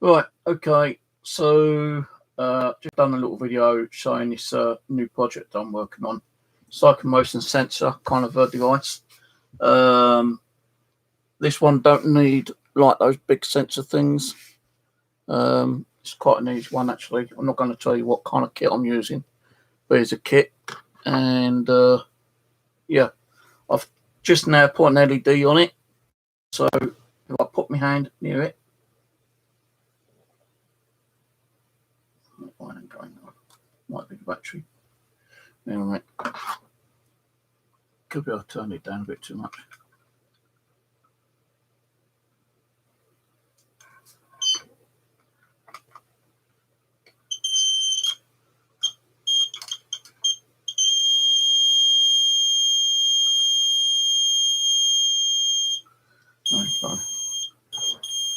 Right, okay, so just done a little video showing this new project I'm working on. Psychomotion sensor kind of a device. This one don't need like those big sensor things. It's quite an easy one actually. I'm not going to tell you what kind of kit I'm using, but it's a kit. And yeah, I've just now put an LED on it. So if I put my hand near it, might be the battery. Anyway, could be I've turned it down a bit too much. Okay.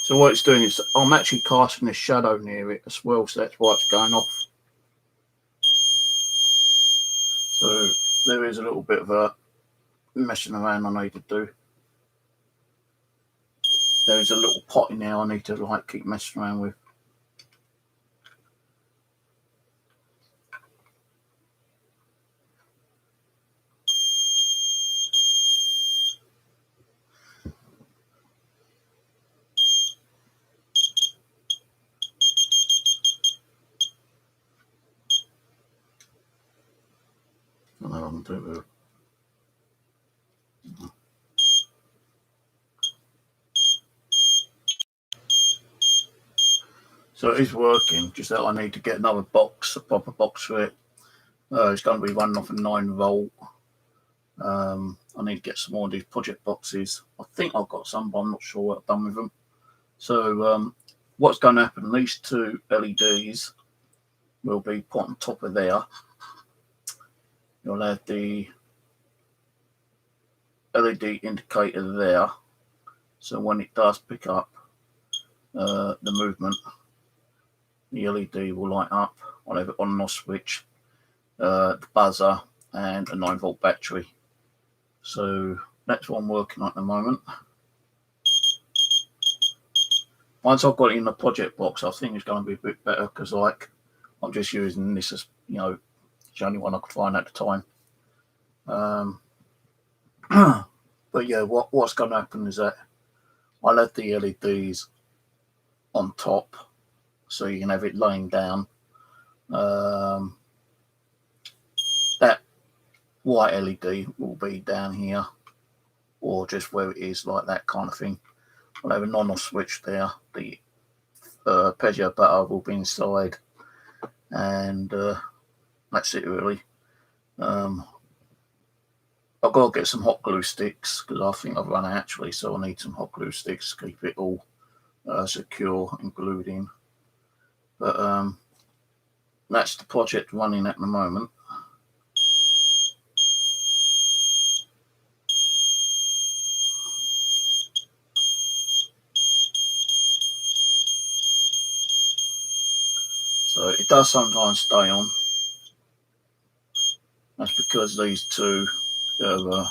So what it's doing is I'm actually casting a shadow near it as well, so that's why it's going off. So there is a little bit of a messing around I need to do. There is a little pot in there I need to like keep messing around with. I don't know what I'm doing with it. So it is working, just that I need to get another box, a proper box for it. It's going to be running off a 9-volt. I need to get some more of these project boxes. I think I've got some, but I'm not sure what I've done with them. So what's going to happen, these two LEDs will be put on top of there. You'll have the LED indicator there. So when it does pick up the movement, the LED will light up. I'll have it on and off switch, the buzzer, and a 9-volt battery. So that's what I'm working on at the moment. Once I've got it in the project box, I think it's going to be a bit better because, like, I'm just using this as, you know, it's the only one I could find at the time. But yeah, what's going to happen is that I'll have the LEDs on top, so you can have it laying down. That white LED will be down here, or just where it is, like that kind of thing. I'll have a on-off switch there. The Peugeot butter will be inside, and that's it really. I've got to get some hot glue sticks because I think I've run out actually, so I need some hot glue sticks to keep it all secure and glued in. But that's the project running at the moment. So it does sometimes stay on. That's because these two are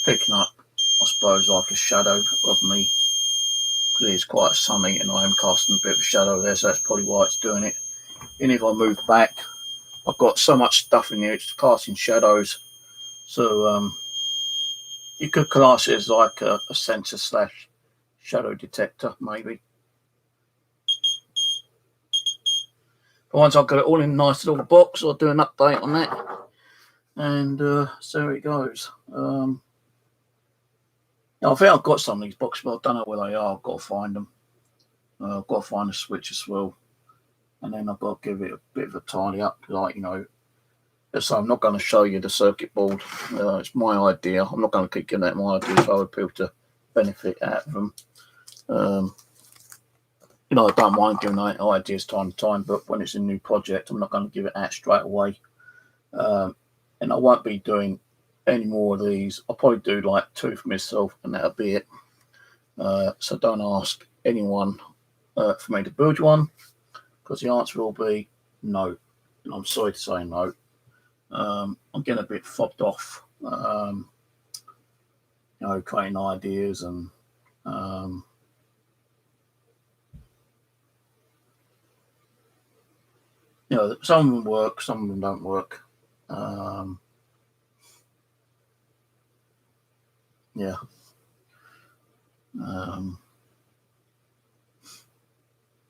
picking up, I suppose, like a shadow of me. Because it's quite sunny and I am casting a bit of a shadow there, so that's probably why it's doing it. And if I move back, I've got so much stuff in here, it's casting shadows. So you could class it as like a sensor slash shadow detector, maybe. But once I've got it all in a nice little box, I'll do an update on that. And so there it goes. I think I've got some of these boxes, but I don't know where they are. I've got to find them. I've got to find the switch as well. And then I've got to give it a bit of a tidy up. Like, you know, so I'm not going to show you the circuit board. It's my idea. I'm not going to keep giving out my ideas for other people to benefit out of them. You know, I don't mind giving out ideas time to time, but when it's a new project, I'm not going to give it out straight away. And I won't be doing any more of these. I'll probably do like 2 for myself, and that'll be it. So don't ask anyone for me to build you one, because the answer will be no. And I'm sorry to say no. I'm getting a bit fobbed off, you know, creating ideas and you know, some of them work, some of them don't work. Yeah.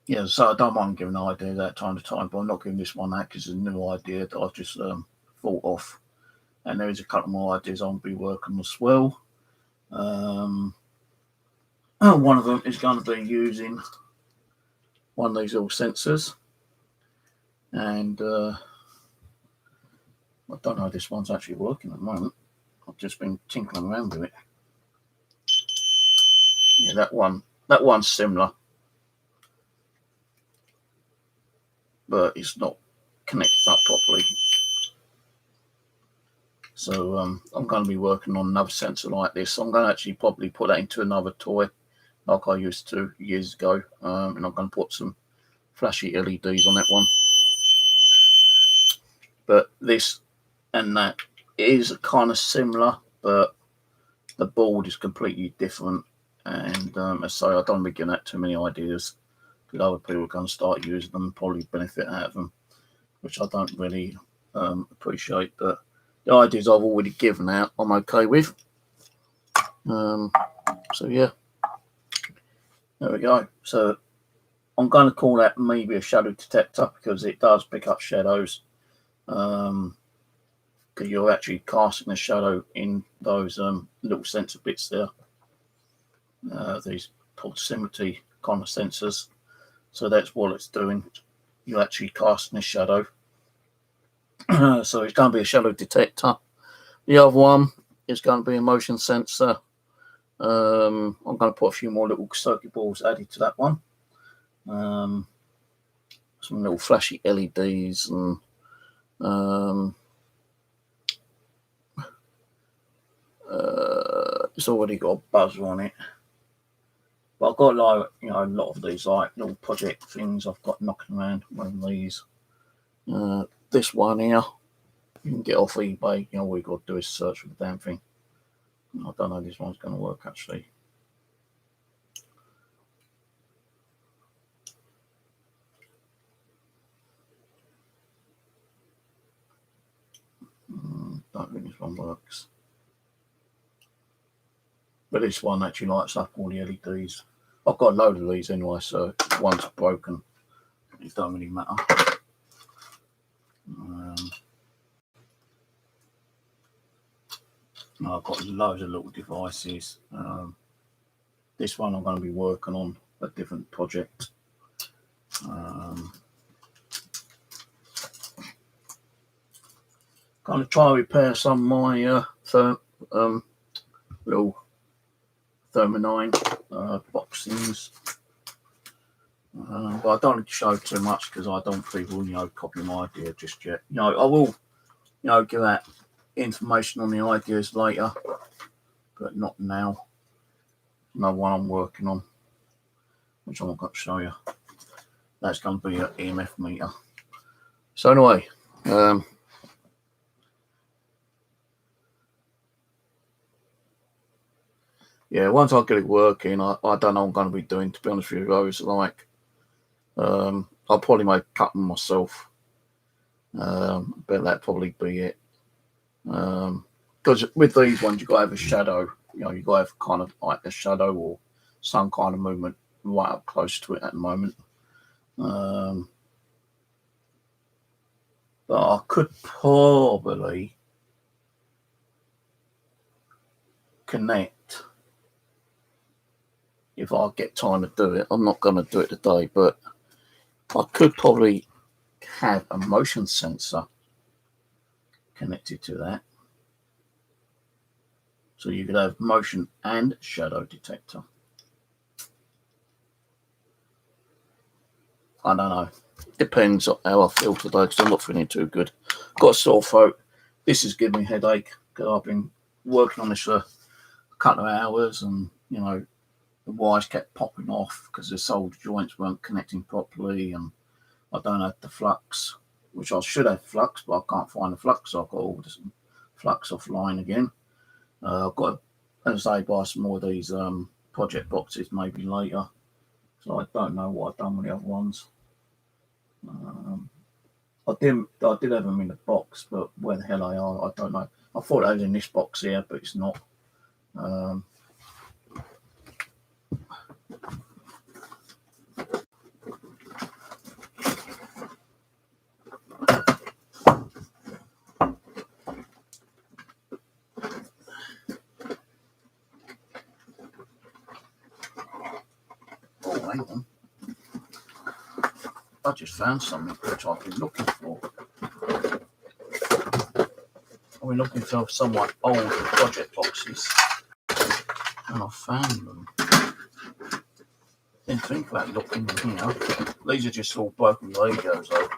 Yeah, so I don't mind giving ideas that time to time, but I'm not giving this one that because it's a new idea that I've just thought of. And there is a couple more ideas I'll be working on as well. One of them is going to be using one of these little sensors. And I don't know if this one's actually working at the moment. I've just been tinkering around with it. Yeah, that one's similar, but it's not connected up properly. So I'm going to be working on another sensor like this. I'm going to actually probably put that into another toy like I used to years ago. And I'm going to put some flashy LEDs on that one. But this and that is kind of similar, but the board is completely different. And as I say, I don't want to be giving out too many ideas because other people are going to start using them and probably benefit out of them, which I don't really appreciate. But the ideas I've already given out, I'm okay with. So yeah, there we go. So I'm going to call that maybe a shadow detector because it does pick up shadows. Because you're actually casting a shadow in those little sensor bits there. These proximity kind of sensors. So that's what it's doing. You're actually casting a shadow. So it's going to be a shadow detector. The other one is going to be a motion sensor. I'm going to put a few more little circuit boards added to that one. Some little flashy LEDs and it's already got a buzzer on it. But I've got like, you know, a lot of these like little project things I've got knocking around. One of these. This one here, you can get off eBay. You know, all you got to do is search for the damn thing. I don't know if this one's going to work actually. Don't think this one works. But this one actually lights up all the LEDs. I've got a load of these anyway, so if one's broken, it don't really matter. I've got loads of little devices. This one I'm going to be working on a different project. Going to try to repair some of my little Thermonine boxings. But I don't need to show too much because I don't think people, you know, copy my idea just yet. You know, I will, you know, give out information on the ideas later, but not now. Another one I'm working on, which I'm going to show you. That's going to be an EMF meter. So anyway, yeah, once I get it working, I don't know what I'm going to be doing, to be honest with you guys. Like, I'll probably make a couple myself. But that'd probably be it. Because with these ones, you've got to have a shadow. You know, you've got to have kind of like a shadow or some kind of movement right up close to it at the moment. But I could probably connect if I get time to do it. I'm not going to do it today, but I could probably have a motion sensor connected to that. So you could have motion and shadow detector. I don't know. Depends on how I feel today because I'm not feeling too good. Got a sore throat. This is giving me a headache because I've been working on this for a couple of hours and, you know, the wires kept popping off because the solder joints weren't connecting properly and I don't have the flux, which I should have flux, but I can't find the flux, so I've got to order some flux offline again. I've got to, as I say, buy some more of these project boxes maybe later. So I don't know what I've done with the other ones. I did have them in the box, but where the hell they are, I don't know. I thought they was in this box here, but it's not. Oh, hang on. I just found something which I've been looking for. I've been looking for some like old project boxes, and I found them. Didn't think about looking in here. These are just all broken radios though.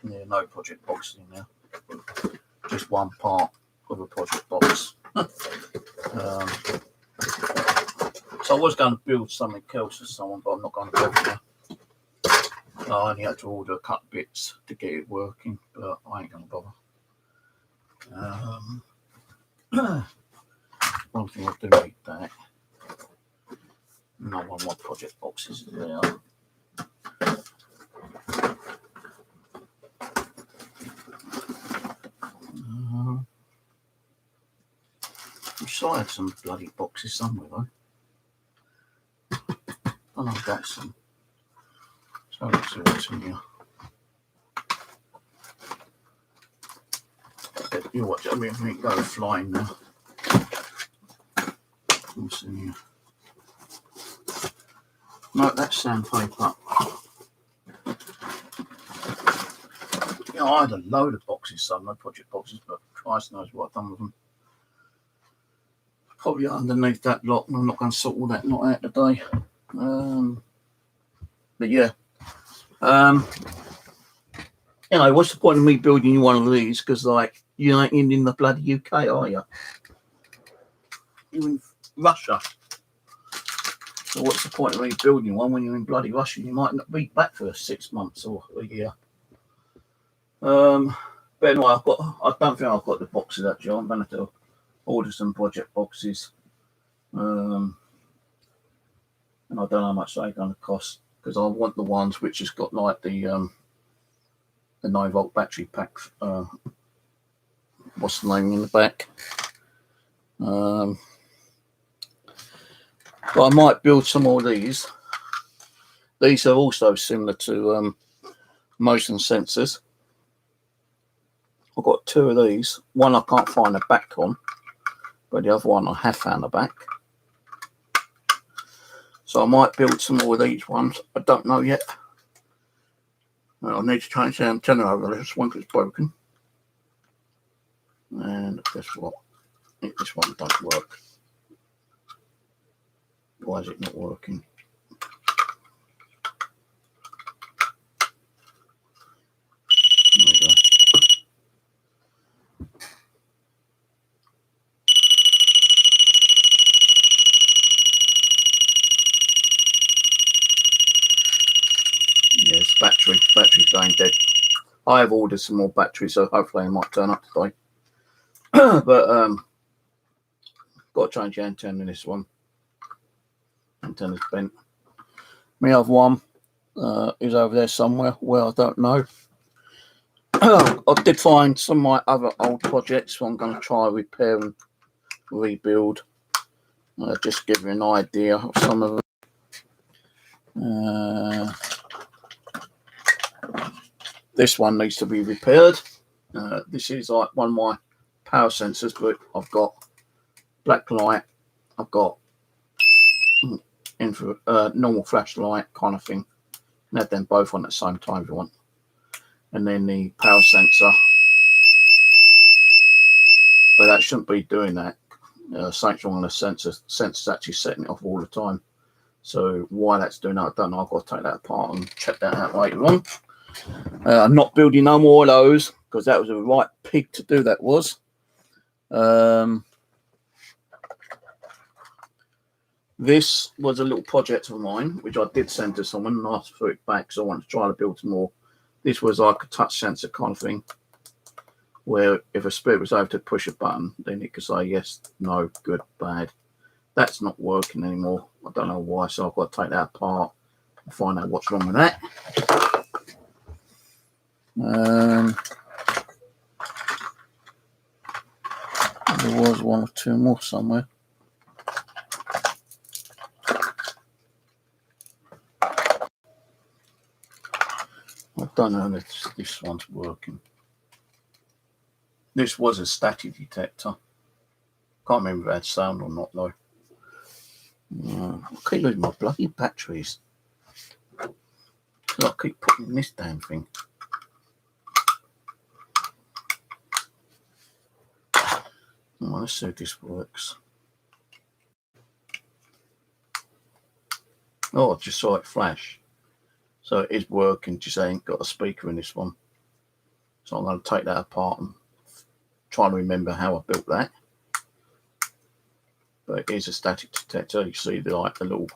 Yeah, no project boxes in there. Just one part of a project box. So I was going to build something else for someone, but I'm not going to bother now. I only had to order a couple bits to get it working, but I ain't going to bother. One thing I do need that. Another one of my project boxes is there. I'm sure I had some bloody boxes somewhere though. I know I've got some. So let's see what's in here. You watch it, I mean, we can go flying now. What's in here? No, that's sandpaper. Yeah, I had a load of boxes, some no project boxes, but Christ knows what I've done with them. Probably underneath that lot, and I'm not going to sort all that lot out today. But yeah, you know, what's the point of me building you one of these? Because like, you ain't in the bloody UK, are you? You're in Russia. So what's the point of me building one when you're in bloody Russia? You might not be back for 6 months or a year. But anyway, I don't think I've got the boxes actually. I'm going to have to order some project boxes. And I don't know how much they're going to cost, because I want the ones which has got like the 9-volt battery pack. What's the name in the back? But I might build some more of these. These are also similar to motion sensors. I've got 2 of these. One I can't find the back on, but the other one I have found the back. So I might build some more of these ones. I don't know yet. I need to change the antenna over this one because it's broken. And guess what? This one doesn't work. Why is it not working? There we go. Yes, battery's going dead. I have ordered some more batteries, so hopefully I might turn up today. But got to change the antenna in this one. Antenna's bent. My other one is over there somewhere. Well, I don't know. I did find some of my other old projects, so I'm going to try repair and rebuild. Just give you an idea of some of them. This one needs to be repaired. This is like one of my power sensors, but I've got black light, I've got normal flashlight kind of thing. You can have them both on at the same time if you want. And then the power sensor, but that shouldn't be doing that. Something's wrong on the sensor. The sensor's actually setting it off all the time. So why that's doing that, I don't know. I've got to take that apart and check that out later on. I'm not building no more of those because that was a right pig to do. That was. This was a little project of mine which I did send to someone and asked for it back, so I wanted to try to build some more. This was like a touch sensor kind of thing, where if a spirit was over to push a button, then it could say yes, no, good, bad. That's not working anymore. I don't know why, so I've got to take that apart and find out what's wrong with that. There was one or two more somewhere. I don't know if this one's working. This was a static detector. Can't remember if it had sound or not though. I keep losing my bloody batteries. I keep putting in this damn thing. Well, let's see if this works. Oh, I just saw it flash. So it is working, just ain't got a speaker in this one. So I'm going to take that apart and try to remember how I built that. But it is a static detector. You see the little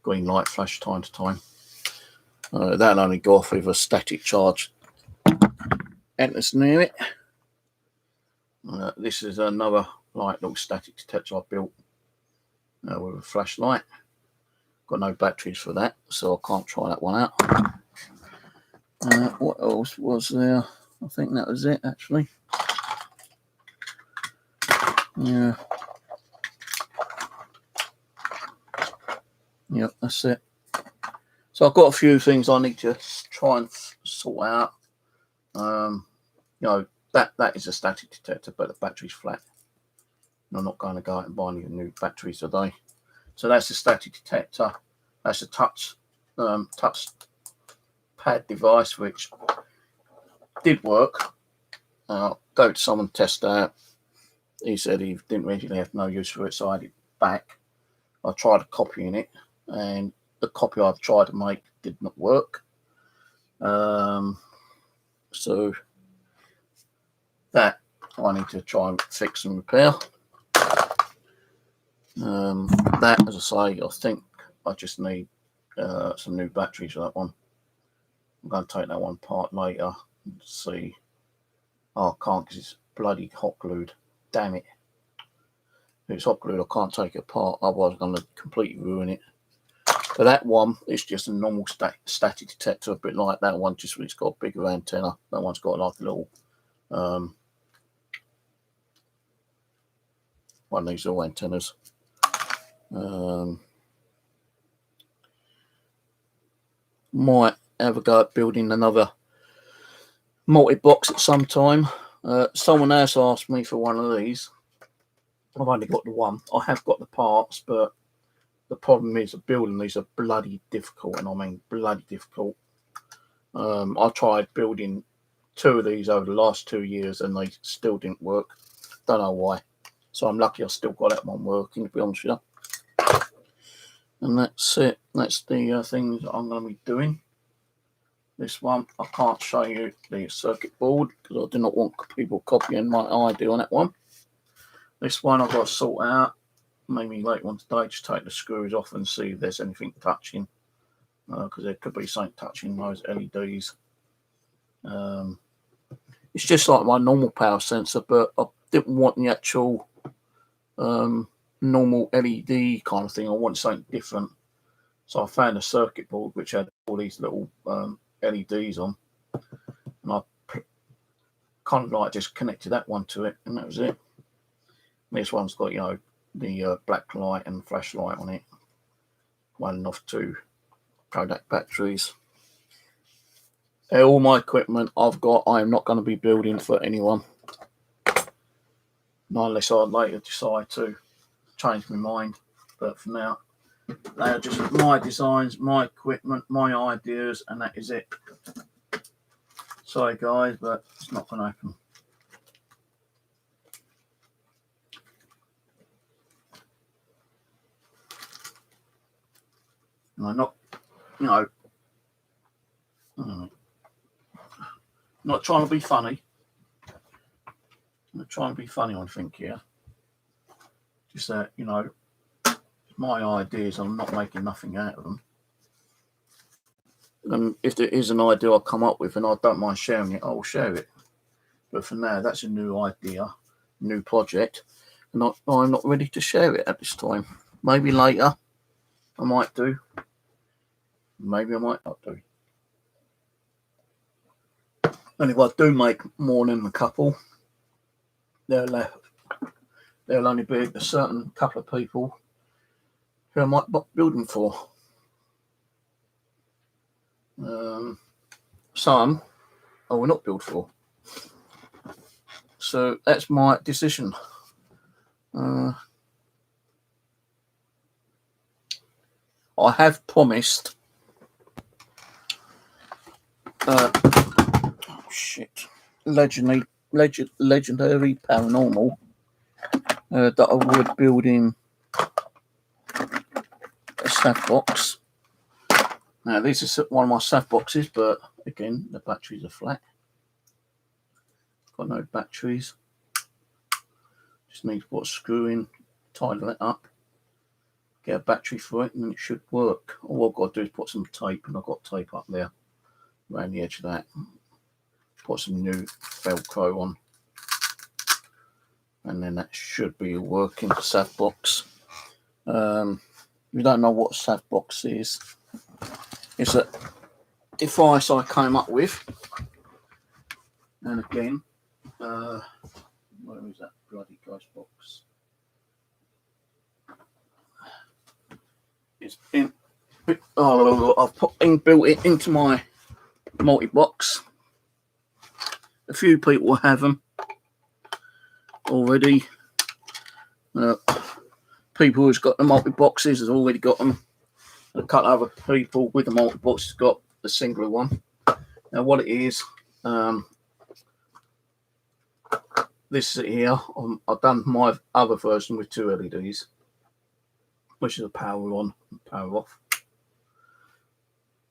green light flash time to time. That'll only go off with a static charge enters near it. This is another little static detector I built with a flashlight. Got no batteries for that, so I can't try that one out. What else was there? I think that was it, actually. Yeah. Yep, that's it. So I've got a few things I need to try and sort out. That is a static detector, but the battery's flat. And I'm not going to go out and buy any new batteries today. So that's a static detector. That's a touch pad device, which did work. Go to someone to test out. He said he didn't really have no use for it, so I had it back. I tried copying it, and the copy I've tried to make did not work. So that I need to try and fix and repair. That, as I say, I think I just need some new batteries for that one. I'm going to take that one apart later and see. Oh, I can't because it's bloody hot glued. Damn it. If it's hot glued, I can't take it apart. Otherwise, I'm going to completely ruin it. So that one is just a normal static detector, a bit like that one, just it's got a bigger antenna. That one's got like a little one of these little antennas. Might have a go at building another multi-box at some time. Someone else asked me for one of these. I've only got the one. I have got the parts, but the problem is that building these are bloody difficult, and I mean bloody difficult. I tried building 2 of these over the last 2 years and they still didn't work. Don't know why. So I'm lucky I still got that one working, to be honest with you. And that's it. That's the things I'm going to be doing. This one, I can't show you the circuit board because I do not want people copying my idea on that one. This one I've got to sort out. Maybe later on today, just take the screws off and see if there's anything touching. Because there could be something touching those LEDs. It's just like my normal power sensor, but I didn't want the actual normal LED kind of thing. I wanted something different. So I found a circuit board which had all these little LEDs on. And I kind of like just connected that one to it, and that was it. This one's got, the black light and flashlight on it. One off 2 Kodak batteries. All my equipment I've got, I am not going to be building for anyone. Not unless I later decide to change my mind. But for now, they are just my designs, my equipment, my ideas, and that is it. Sorry guys, but it's not going to happen. And I'm not, not trying to be funny. I'm not trying to be funny, I think, here. Just that, my ideas, I'm not making nothing out of them. And if there is an idea I come up with and I don't mind sharing it, I will share it. But for now, that's a new idea, new project. I'm not ready to share it at this time. Maybe later I might do. Maybe I might not do. And if I do make more than a couple, there'll only be a certain couple of people who I might build them for. Some I will not build for. So that's my decision. I have promised. Legendary paranormal that I would build in a staff box. Now this is one of my staff boxes, but again the batteries are flat. Got no batteries. Just need to put a screw in, tighten it up, get a battery for it, and then it should work. All I've got to do is put some tape, and I've got tape up there around the edge of that. Put some new Velcro on, and then that should be a working staff box. If you don't know what a staff box is, it's a device I came up with, and again, where is that bloody ghost box? It's in. I've built it into my multi-box. A few people have them already. People who's got the multi-boxes has already got them. A couple of other people with the multi-boxes got the singular one. Now what it is, this here, I've done my other version with 2 LEDs, which is a power on and power off.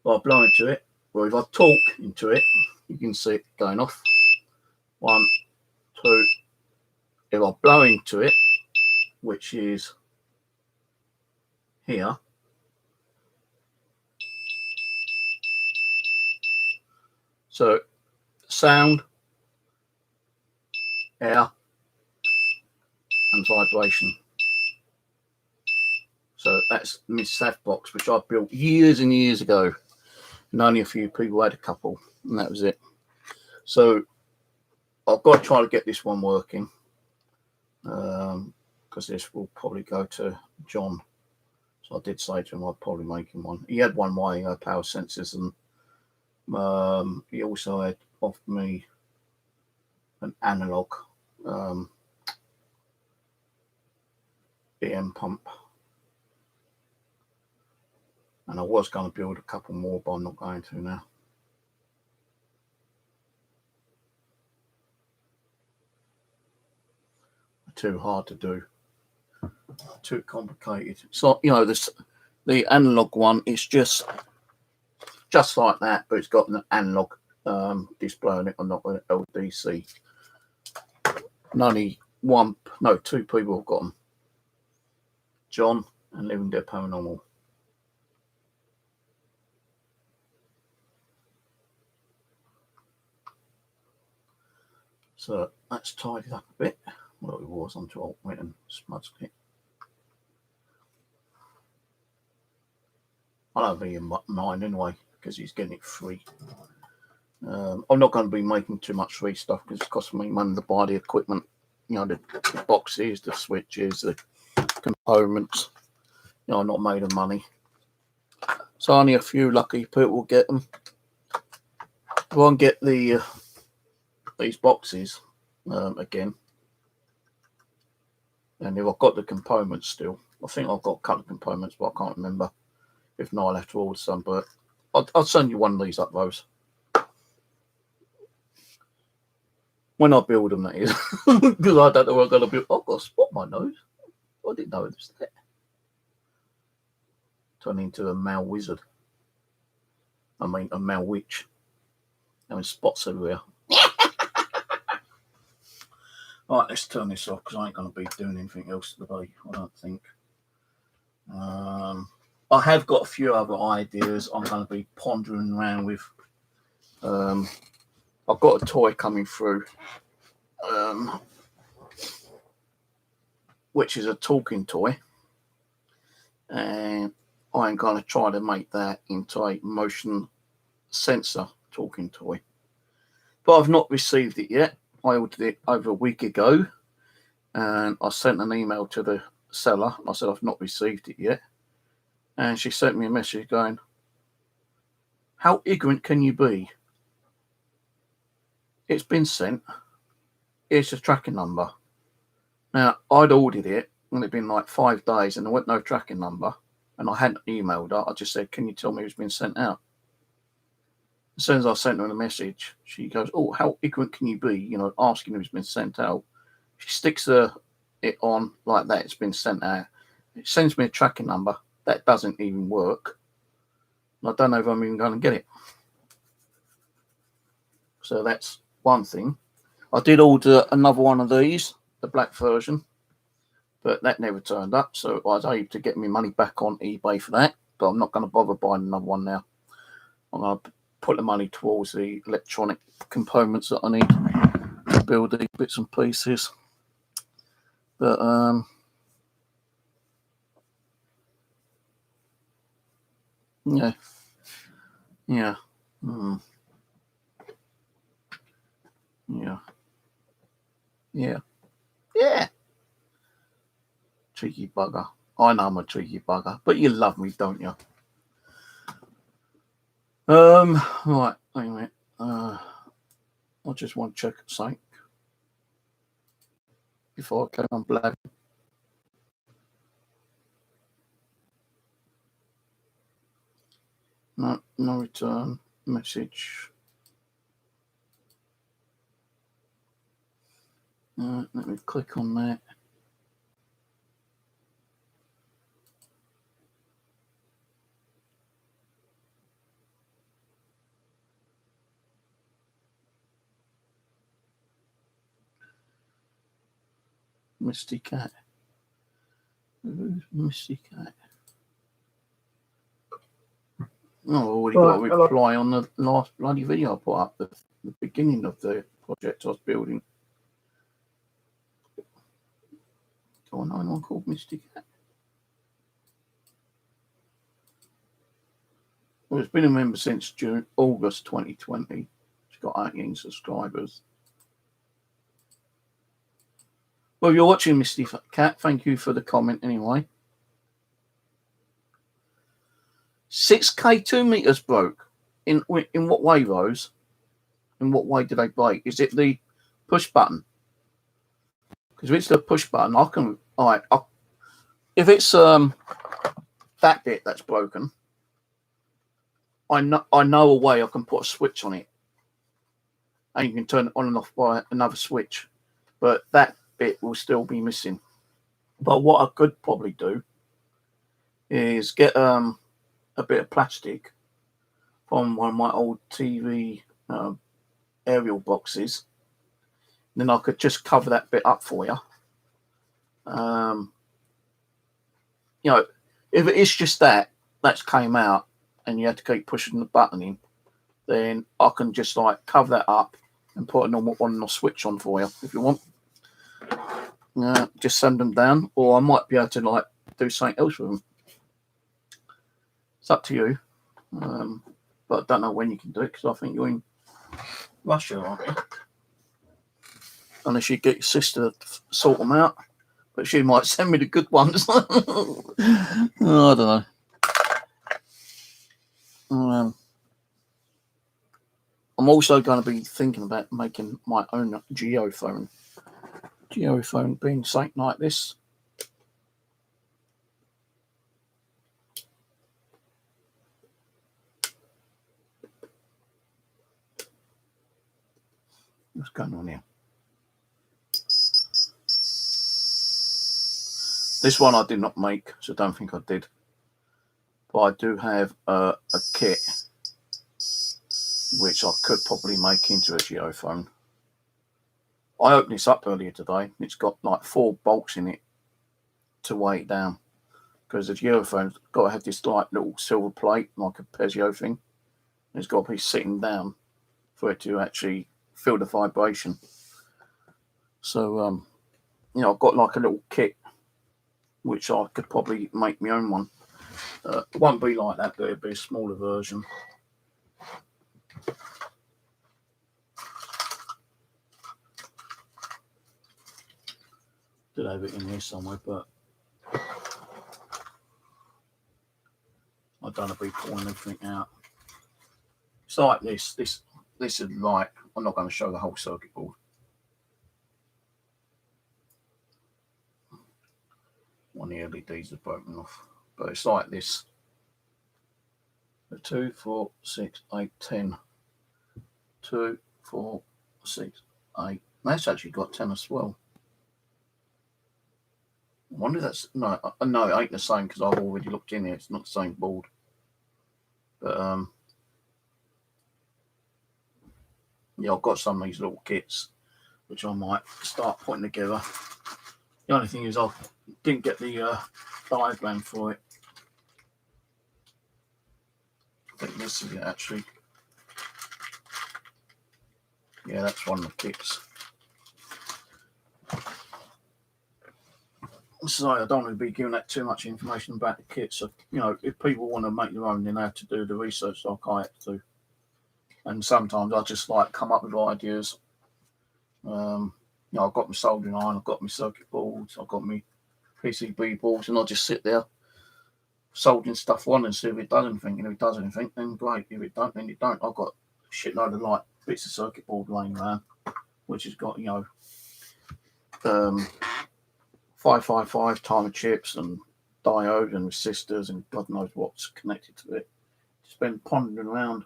If I blow into it, or if I talk into it, you can see it going off. 1, 2. If I blow into it, which is here, so sound, air, and vibration. So that's my staff box, which I built years and years ago, and only a few people had a couple, and that was it. So I've got to try to get this one working, because this will probably go to John. So I did say to him I'd probably make him one. He had one of my power sensors, and he also had offered me an analog BM pump. And I was going to build a couple more, but I'm not going to now. Too hard to do. Too complicated. So, you know, the analog one is just like that, but it's got an analog display on it, and not an LDC. And only 2 people have got them. John and Living Dead Paranormal. So that's tidied up a bit. Well, it was until I went and smudged it. I don't think he mind anyway, because he's getting it free. I'm not going to be making too much free stuff because it's costing me money to buy the equipment. You know, the boxes, the switches, the components. You know, I'm not made of money. So only a few lucky people will get them. If I can get these boxes again, and if I've got the components still, I think I've got a couple of components, but I can't remember. If not, I'll have to order some, but I'll send you one of these up, Rose. When I build them, that is. Because I don't know what I'm going to build. I've got a spot on my nose. I didn't know it was there. Turn into a male wizard. I mean, a male witch. Having spots everywhere. Alright, let's turn this off because I ain't going to be doing anything else today, I don't think. I have got a few other ideas I'm going to be pondering around with. I've got a toy coming through. which is a talking toy, and I'm going to try to make that into a motion sensor talking toy. But I've not received it yet. I ordered it over a week ago, and I sent an email to the seller. I said I've not received it yet, and she sent me a message going, "How ignorant can you be? It's been sent. It's a tracking number." Now, I'd ordered it, and it'd been like 5 days, and there wasn't no tracking number, and I hadn't emailed her. I just said, "Can you tell me it's been sent out?" As soon as I sent her a message, she goes, "Oh, how ignorant can you be? You know, asking if it's been sent out." She sticks it on like that. It's been sent out. It sends me a tracking number that doesn't even work. I don't know if I'm even going to get it. So that's one thing. I did order another one of these, the black version, but that never turned up. So I was able to get my money back on eBay for that. But I'm not going to bother buying another one now. I'm going to put the money towards the electronic components that I need to build these bits and pieces. But yeah, yeah, yeah. Cheeky bugger. I know I'm a cheeky bugger, but you love me, don't you? Right, wait a minute. I just want to check something before I carry on blabbing. No return message. Let me click on that. Misty Cat. Who's Misty Cat? Oh, I already got a reply on the last bloody video I put up, the beginning of the project I was building. Do I know anyone called Misty Cat? Well, it's been a member since August 2020. She's got 18 subscribers. Well, if you're watching Misty Cat, thank you for the comment anyway. 6K 2 meters broke. In what way, Rose? In what way did they break? Is it the push button? Because if it's the push button, I can. All right. If it's that bit that's broken, I know a way I can put a switch on it, and you can turn it on and off by another switch. But that bit will still be missing. But what I could probably do is get a bit of plastic from one of my old TV aerial boxes. Then I could just cover that bit up for you. You know, if it is just that's came out and you had to keep pushing the button in, then I can just like cover that up and put a normal on or switch on for you if you want. Just send them down, or I might be able to like do something else with them. It's up to you. But I don't know when you can do it because I think you're in Russia, aren't you? Unless you get your sister to sort them out, but she might send me the good ones. I don't know. I'm also going to be thinking about making my own geophone. Geophone being something like this. What's going on here? This one I did not make, so I don't think I did. But I do have a kit which I could probably make into a geophone. I opened this up earlier today. It's got like 4 bolts in it to weigh it down. Because the geophone's got to have this like little silver plate, like a Pezio thing. It's got to be sitting down for it to actually feel the vibration. So, you know, I've got like a little kit which I could probably make my own one. It won't be like that, but it'll be a smaller version. Did have it in here somewhere, but I don't know, be pulling everything out. It's like this. This is like, I'm not going to show the whole circuit board. One of the LEDs is broken off, but it's like this. 2, 4, 6, 8, 10. 2, 4, 6, 8. That's actually got 10 as well. I wonder if that's no, it ain't the same because I've already looked in here. It's not the same board, but yeah, I've got some of these little kits which I might start putting together. The only thing is I didn't get the diagram for it. I think this is it actually. Yeah, that's one of the kits. So I don't want to be giving that too much information about the kit. So, you know, if people want to make their own, then they have to do the research like I have to. And sometimes I just like come up with ideas. You know, I've got my soldering iron, I've got my circuit boards, I've got my PCB boards, and I just sit there soldering stuff on and see if it does anything. And if it does anything, then great. If it don't, then it don't. I've got a shitload of like bits of circuit board laying around, which has got, you know, 555 timer chips and diode and resistors and God knows what's connected to it. Just been pondering around,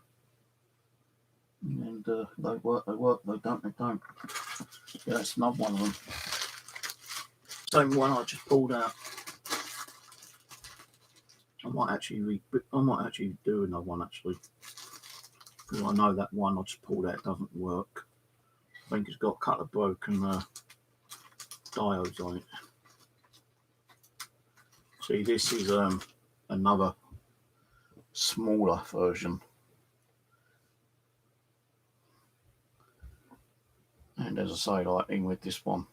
and they work, they don't. Yeah, that's another one of them. Same one I just pulled out. I might actually do another one actually, because I know that one I just pulled out doesn't work. I think it's got a couple of broken diodes on it. See, this is another smaller version, and as I say, like in with this one,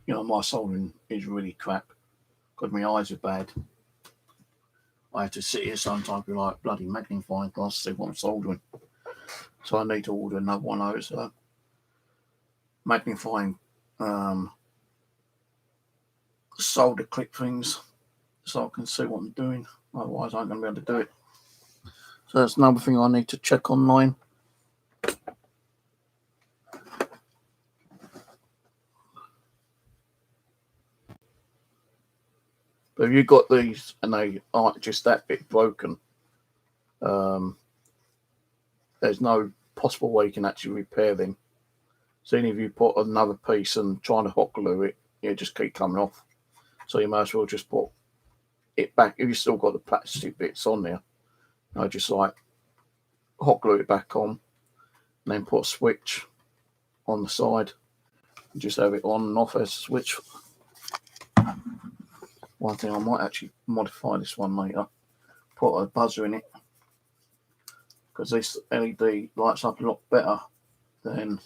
you know, my soldering is really crap because my eyes are bad. I have to sit here sometimes with like bloody magnifying glass to see what I'm soldering. So I need to order another one of those magnifying solder clip things so I can see what I'm doing. Otherwise, I ain't going to be able to do it. So that's another thing I need to check online. But if you've got these and they aren't just that bit broken, there's no possible way you can actually repair them. So even if you put another piece and trying to hot glue it, it just keep coming off. So you might as well just put it back. If you've still got the plastic bits on there, you know, just like hot glue it back on, and then put a switch on the side and just have it on and off as a switch. One thing I might actually modify this one later, put a buzzer in it, because this LED lights up a lot better than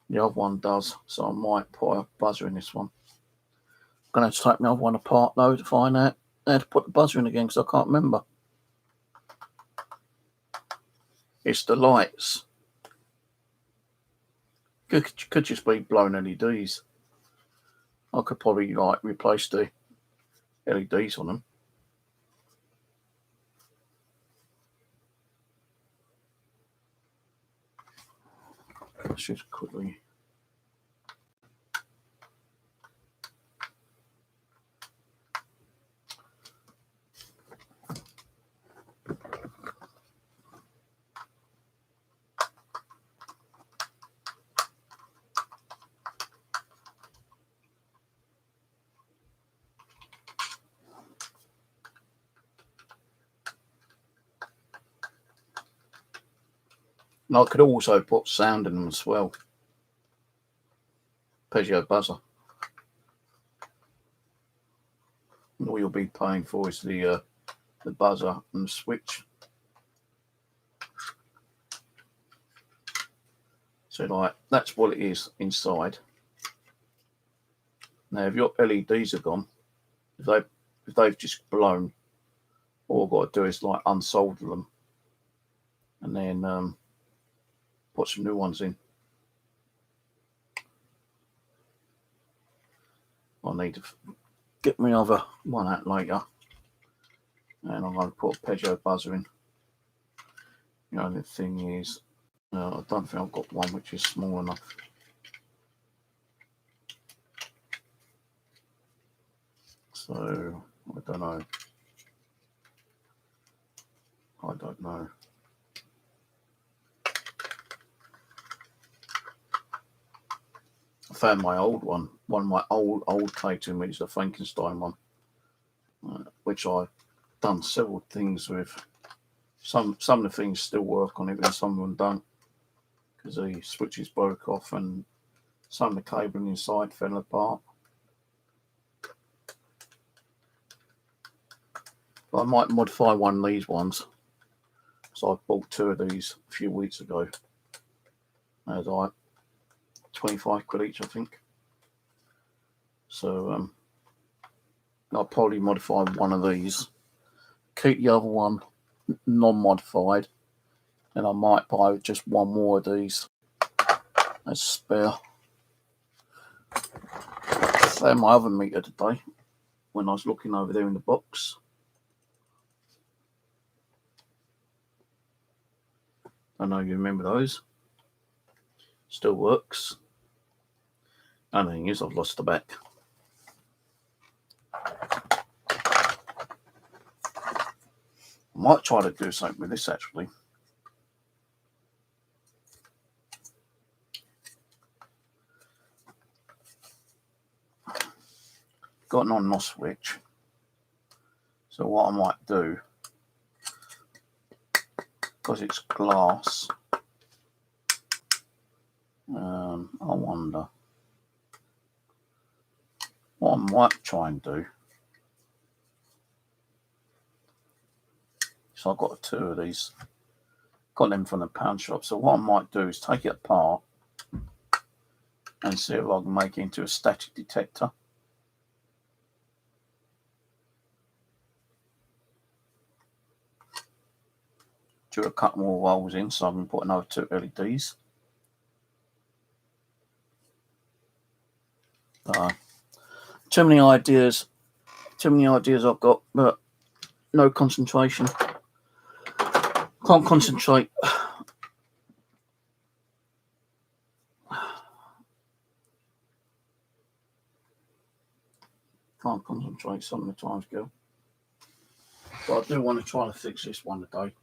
the other one does. So I might put a buzzer in this one. I'm going to have to take my other one apart though to find out how to put the buzzer in again, because I can't remember. It's the lights. Could just be blown LEDs. I could probably like replace the LEDs on them. Let's just quickly. And I could also put sound in them as well. Peugeot buzzer. And all you'll be paying for is the buzzer and the switch. So like that's what it is inside. Now if your LEDs are gone, if they've just blown, all I've got to do is like unsolder them and then put some new ones in. I need to get my other one out later, and I'm going to put a Peugeot buzzer in. The only thing is, I don't think I've got one which is small enough. So I don't know. I found my old one of my old K2 meters, the Frankenstein one, which I've done several things with. Some of the things still work on it, and some of them don't, because the switches broke off and some of the cabling inside fell apart. But I might modify one of these ones. So I bought 2 of these a few weeks ago. They're like 25 quid each, I think. So I'll probably modify one of these, keep the other one non-modified, and I might buy just one more of these as spare. I found my other meter today when I was looking over there in the box. I know you remember those. Still works. Only thing is, I've lost the back. I might try to do something with this actually. Got an on and off switch. So what I might do, because it's glass, I wonder what I might try and do. So I've got 2 of these, got them from the pound shop. So what I might do is take it apart and see if I can make it into a static detector. Do a couple more rolls in so I can put another 2 LEDs. Too many ideas I've got, but no concentration. Can't concentrate. Can't concentrate some of the times, girl. But I do want to try to fix this one today.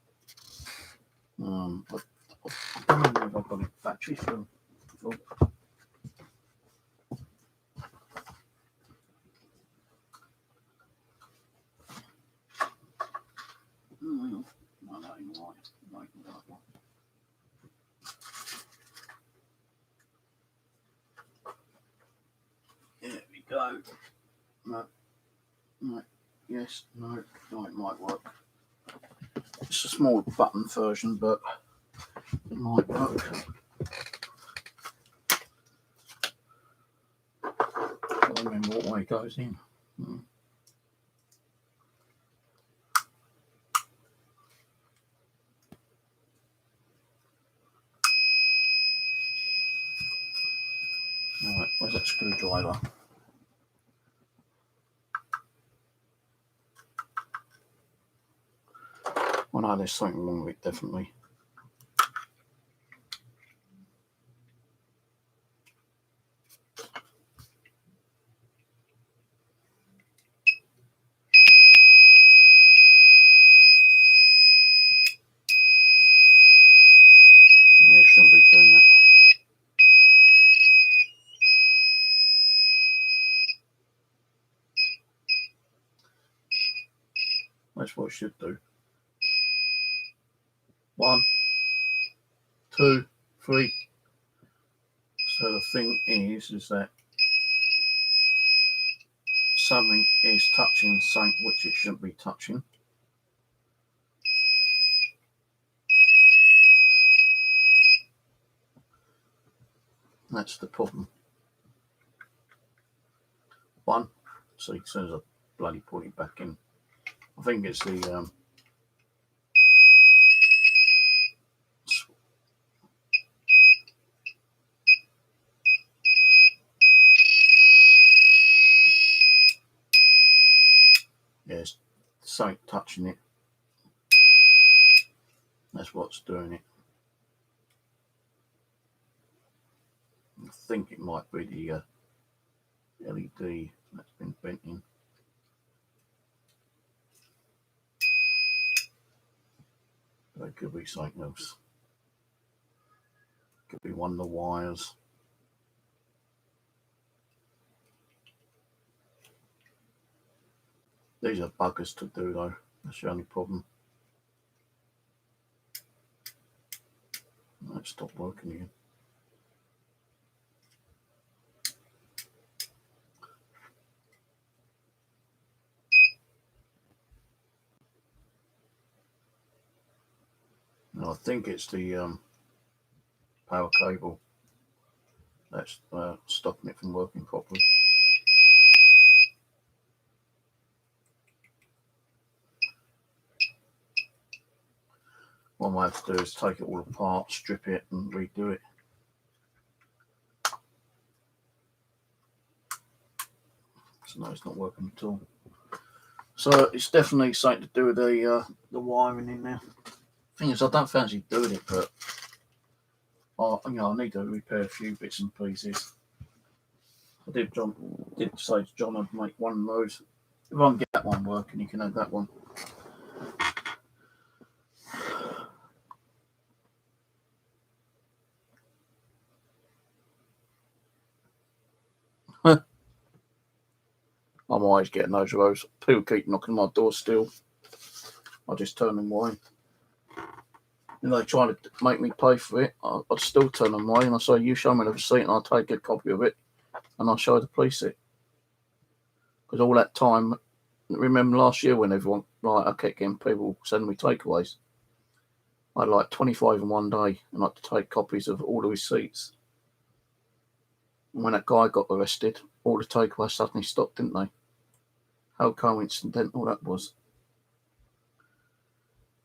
I don't know if I've got a battery for. There we go. No. Yes, no, it might work. It's a small button version, but it might work. I don't remember what way it goes in. Alright, where's that screwdriver? Well, no, there's something wrong with it, definitely. Yeah, shouldn't be doing that. That's what it should do. 1, 2, 3. So the thing is that something is touching something which it shouldn't be touching. That's the problem. 1. See, as soon as I bloody put it back in. I think it's the yes, something touching it. That's what's doing it. I think it might be the LED that's been bent in. But it could be something else. Could be one of the wires. These are buggers to do though. That's the only problem. That stopped working again. No, I think it's the power cable that's stopping it from working properly. What I might have to do is take it all apart, strip it and redo it. So no, it's not working at all. So it's definitely something to do with the wiring in there. Thing is, I don't fancy doing it, but I need to repair a few bits and pieces. I did say to John I'd make one of those. If I can get that one working, you can have that one. I'm always getting those rows. People keep knocking on my door still. I just turn them away. And they try to make me pay for it. I'd still turn them away and I say, you show me the receipt and I'll take a copy of it and I'll show the police it. Because all that time, remember last year when everyone, like, I kept getting people sending me takeaways. I had like 25 in one day and I had to take copies of all the receipts. And when that guy got arrested, all the takeaways suddenly stopped, didn't they? How coincidental that was.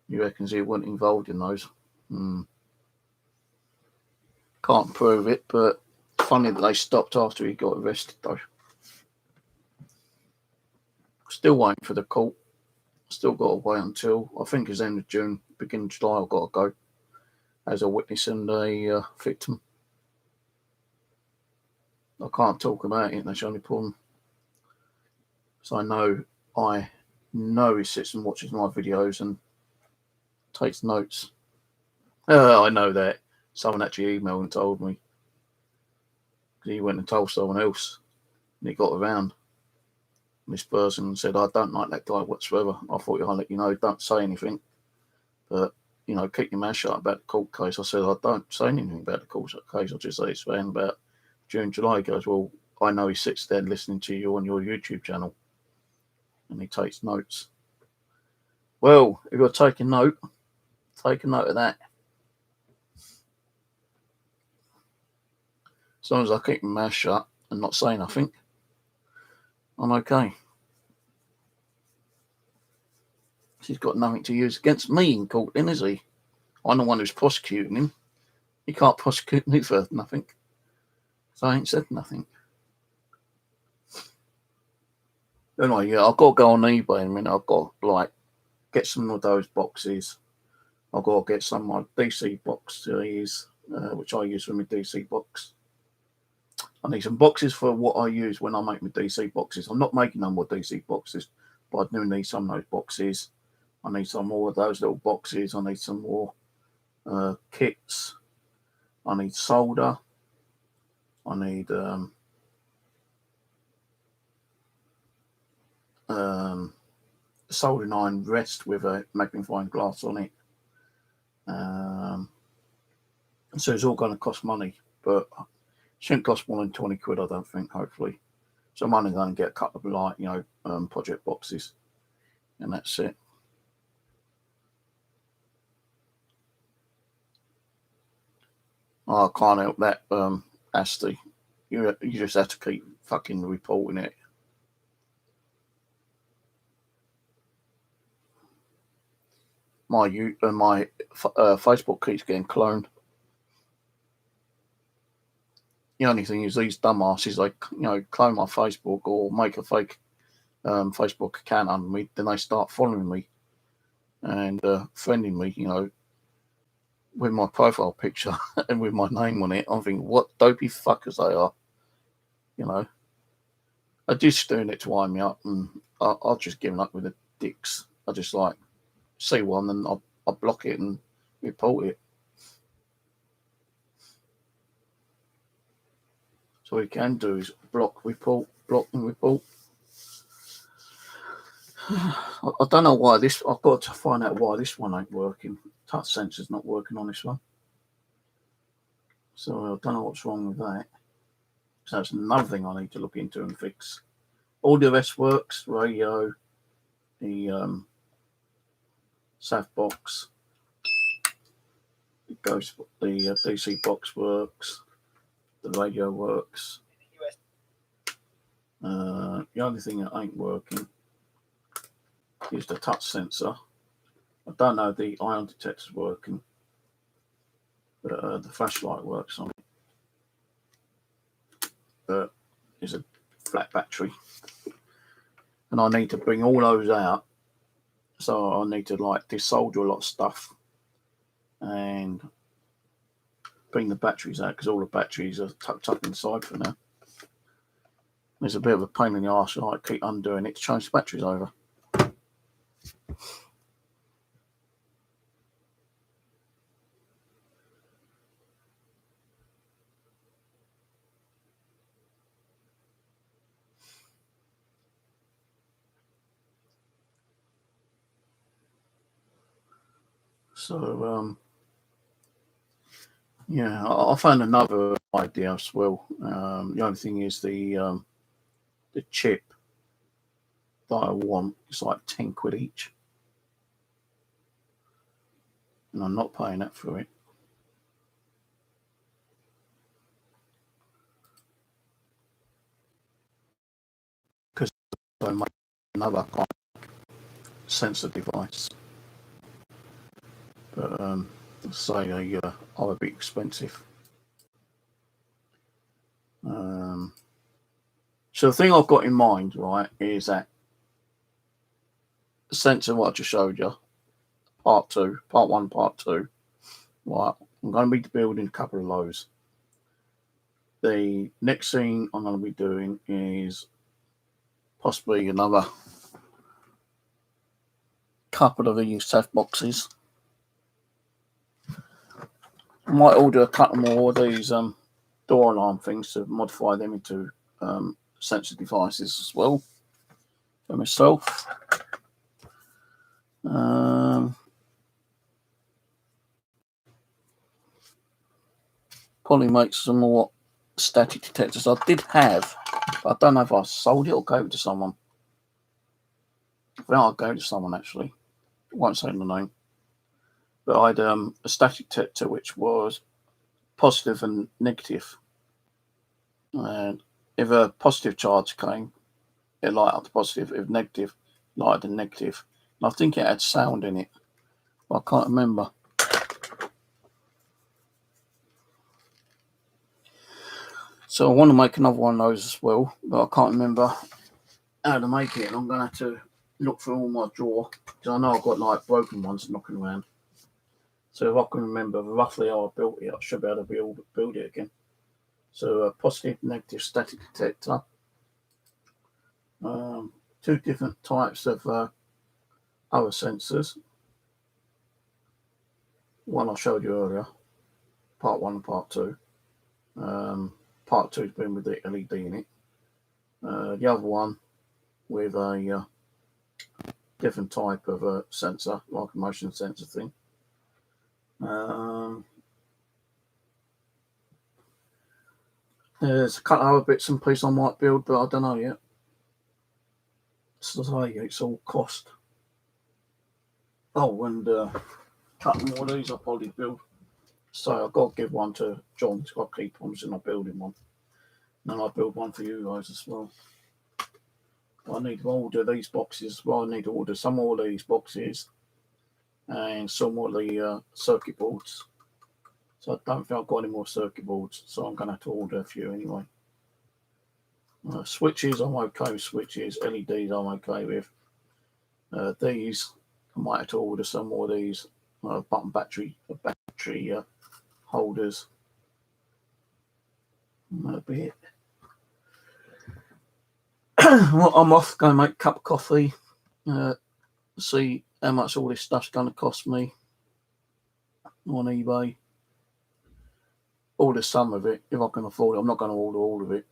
You reckon he wasn't involved in those? Can't prove it, but funny that they stopped after he got arrested, though. Still waiting for the court. Still got to wait until, I think it's end of June, beginning of July, I've got to go as a witness and a victim. I can't talk about it, that's the only problem. So I know he sits and watches my videos and takes notes. I know that. Someone actually emailed and told me. He went and told someone else and it got around. And this person said, I don't like that guy whatsoever. I thought I'd let you know, don't say anything. But, keep your mouth shut about the court case. I said, I don't say anything about the court case. I just say it's around about June, July. He goes, well, I know he sits there listening to you on your YouTube channel. And he takes notes. Well, if you're taking note, take a note of that. As long as I keep my mouth shut and not say nothing, I'm okay. He's got nothing to use against me in court, then, is he? I'm the one who's prosecuting him. He can't prosecute me for nothing. So I ain't said nothing. Anyway, yeah, I've got to go on eBay in a minute. I've got to, get some of those boxes. I've got to get some of my DC boxes, which I use for my DC box. I need some boxes for what I use when I make my DC boxes. I'm not making no more DC boxes, but I do need some of those boxes. I need some more of those little boxes. I need some more kits. I need solder. I need soldering iron rest with a magnifying glass on it. So it's all going to cost money, but it shouldn't cost more than 20 quid, I don't think, hopefully. So I'm only going to get a couple of project boxes, and that's it. I can't help that, Asti. You just have to keep fucking reporting it. my Facebook keeps getting cloned. The only thing is these dumbasses, they clone my Facebook or make a fake Facebook account on me, then they start following me and friending me, with my profile picture and with my name on it. I'm thinking, what dopey fuckers they are, They're just doing it to wind me up, and I've just given up with the dicks. I just see one and I block it and report it. So what you can do is block, report, block and report. I don't know why this. I've got to find out why this one ain't working. Touch sensor's not working on this one. So I don't know what's wrong with that. So that's another thing I need to look into and fix. All the rest works. Radio, the SAF box, the DC box works. The radio works. The only thing that ain't working is the touch sensor. I don't know if the ion detector's working, but the flashlight works on it. But it's a flat battery, and I need to bring all those out. So I need to desolder a lot of stuff and bring the batteries out, because all the batteries are tucked up inside for now. It's a bit of a pain in the arse. I keep undoing it to change the batteries over. So yeah, I found another idea as well. The only thing is the chip that I want is like 10 quid each, and I'm not paying that for it. Because I make another kind of sensor device, but say they are a bit expensive. So the thing I've got in mind, right, is that the sensor what I just showed you, part 1, part 2. Right, I'm going to be building a couple of those. The next thing I'm going to be doing is possibly another couple of these SAF boxes. I might order a couple more of these door alarm things to modify them into sensor devices as well for myself. Probably make some more static detectors. I did have, but I don't know if I sold it or gave it to someone. I think I gave it to someone actually. I won't say the name. But I had a static detector which was positive and negative. And if a positive charge came, it lighted up the positive. If negative, lighted the negative. And I think it had sound in it, but I can't remember. So I want to make another one of those as well, but I can't remember how to make it. And I'm going to have to look through all my drawer, because I know I've got broken ones knocking around. So if I can remember roughly how I built it, I should be able to build it again. So a positive, negative static detector. 2 different types of other sensors. One I showed you earlier, part 1 and part 2. Part 2's been with the LED in it. The other one with a different type of sensor, like a motion sensor thing. There's a couple of other bits and pieces I might build, but I don't know yet. So it's all cost. Oh, and a couple more of these I'll probably build. So I've got to give one to John. He's got to keep promising I'll build him one. And then I'll build one for you guys as well. I need to order these boxes. Well, I need to order some more of these boxes and some more of the circuit boards. So I don't think I've got any more circuit boards, so I'm going to have to order a few anyway. Switches, I'm okay with switches. LEDs, I'm okay with. These, I might have to order some more of these button battery holders. That'll be it. Well, I'm off, going to make a cup of coffee, see how much all this stuff's going to cost me on eBay. Order some of it if I can afford it. I'm not going to order all of it.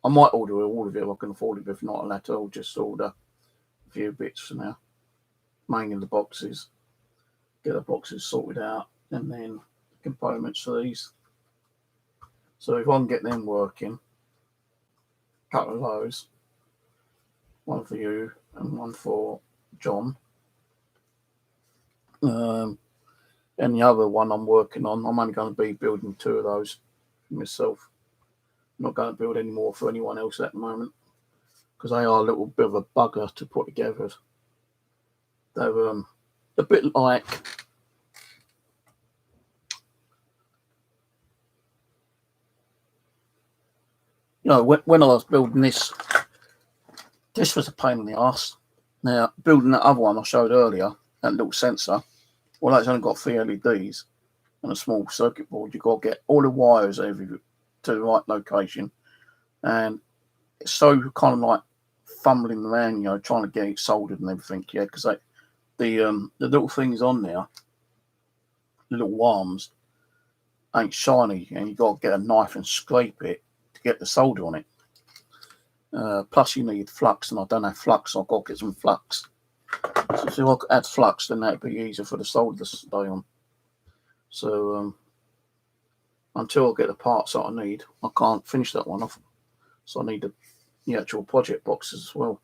I might order all of it if I can afford it, but if not, I'll just order a few bits for now. Mainly the boxes. Get the boxes sorted out, and then the components for these. So if I can get them working, a couple of those, one for you and one for John. And the other one I'm working on, I'm only going to be building 2 of those for myself. I'm not going to build any more for anyone else at the moment, because they are a little bit of a bugger to put together. They're a bit like, when I was building this was a pain in the arse. Now, building that other one I showed earlier, that little sensor, well, that's only got 3 LEDs and a small circuit board. You've got to get all the wires to the right location, and it's so kind of like fumbling around, trying to get it soldered and everything, because the little things on there, the little arms, ain't shiny, and you've got to get a knife and scrape it to get the solder on it. Plus you need flux, and I don't have flux, so I've got to get some flux. So if I could add flux, then that'd be easier for the solder to stay on. So until I get the parts that I need, I can't finish that one off. So I need the actual project boxes as well,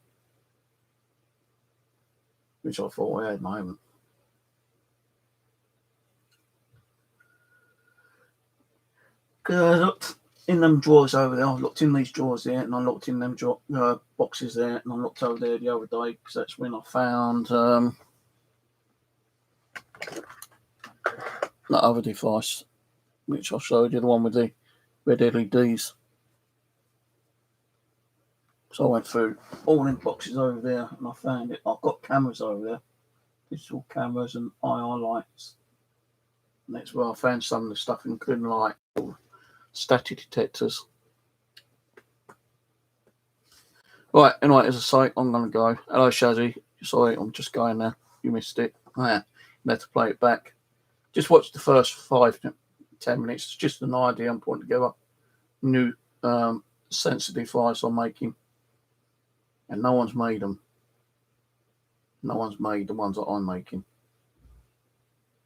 which I thought I had at the moment. Because I looked in them drawers over there. I looked in these drawers there, and I looked in them boxes there, and I looked over there the other day, because that's when I found that other device, which I showed you, the one with the red LEDs. So I went through all them boxes over there, and I found it. I've got cameras over there, digital cameras and IR lights. And that's where I found some of the stuff, including like static detectors. Right, anyway, as I say, I'm going to go. Hello, Shazzy. Sorry, I'm just going now. You missed it. Yeah, you have to play it back. Just watch the first 5-10 minutes. It's just an idea I'm putting together. New sensor device I'm making. And no one's made them. No one's made the ones that I'm making.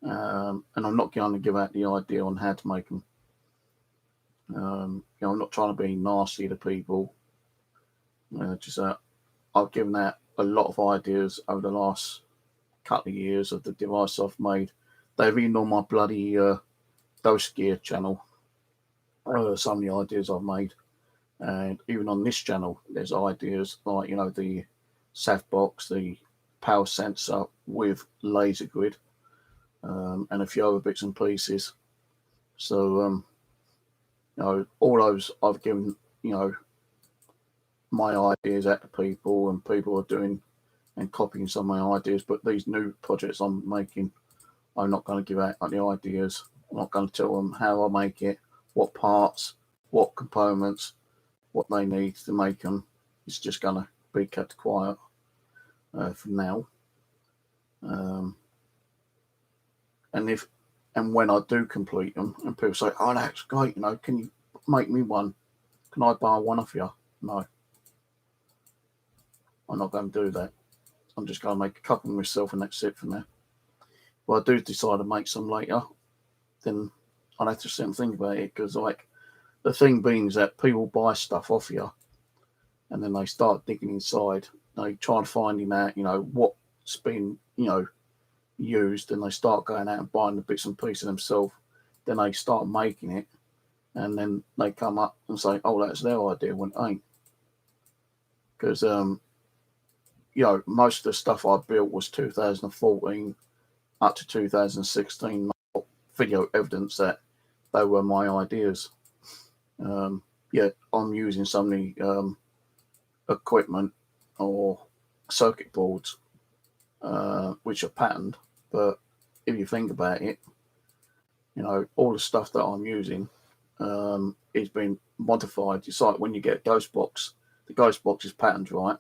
And I'm not going to give out the idea on how to make them. I'm not trying to be nasty to people. I've given out a lot of ideas over the last couple of years of the device I've made. They've even on my bloody Dose Gear channel. Some of the ideas I've made. And even on this channel, there's ideas like, the SAF box, the power sensor with laser grid, and a few other bits and pieces. So, all those I've given, my ideas out to people, and people are doing and copying some of my ideas. But these new projects I'm making, I'm not going to give out the ideas. I'm not going to tell them how I make it, what parts, what components, what they need to make them. It's just going to be kept quiet for now. And when I do complete them, and people say, "Oh, that's great, can you make me one? Can I buy one off you?" No, I'm not going to do that. I'm just going to make a couple myself, and that's it for now. If I do decide to make some later, then I'll have to sit and think about it, because the thing being is that people buy stuff off you, and then they start digging inside. They try and finding out, what's been, used, and they start going out and buying the bits and pieces themselves. Then they start making it, and then they come up and say, "Oh, that's their idea," when it ain't. Because most of the stuff I built was 2014, up to 2016 video evidence that they were my ideas. Yeah, I'm using some of the equipment or circuit boards which are patterned, but if you think about it, you know, all the stuff that I'm using is been modified. It's like when you get a ghost box, the ghost box is patterned, right?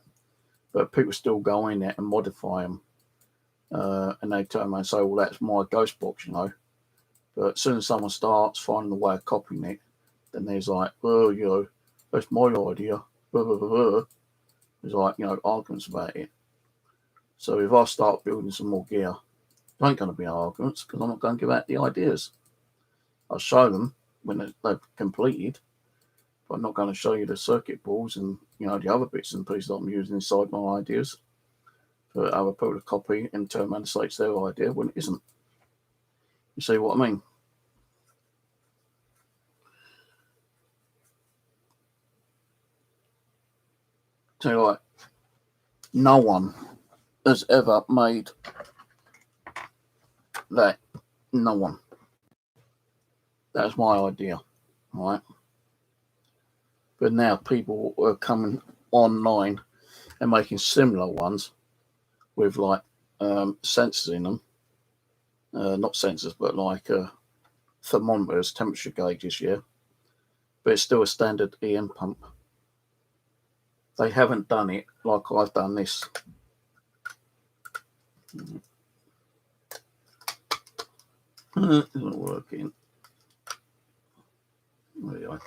But people still go in there and modify them. And they turn around and say, well, that's my ghost box, you know. But as soon as someone starts finding a way of copying it, then there's like, well, you know, that's my idea. Blah, blah, blah, blah. There's like, you know, arguments about it. So if I start building some more gear, there ain't going to be arguments because I'm not going to give out the ideas. I'll show them when they've completed, but I'm not going to show you the circuit boards and, you know, the other bits and pieces that I'm using inside my ideas for other people to copy and turn around and say it's their idea when it isn't. You see what I mean? Tell you what, no one has ever made that. No one. That's my idea, right? But now people are coming online and making similar ones with like sensors in them. Not sensors, but like thermometers, temperature gauges, yeah. But it's still a standard EM pump. They haven't done it like I've done this. It's not working. There you go.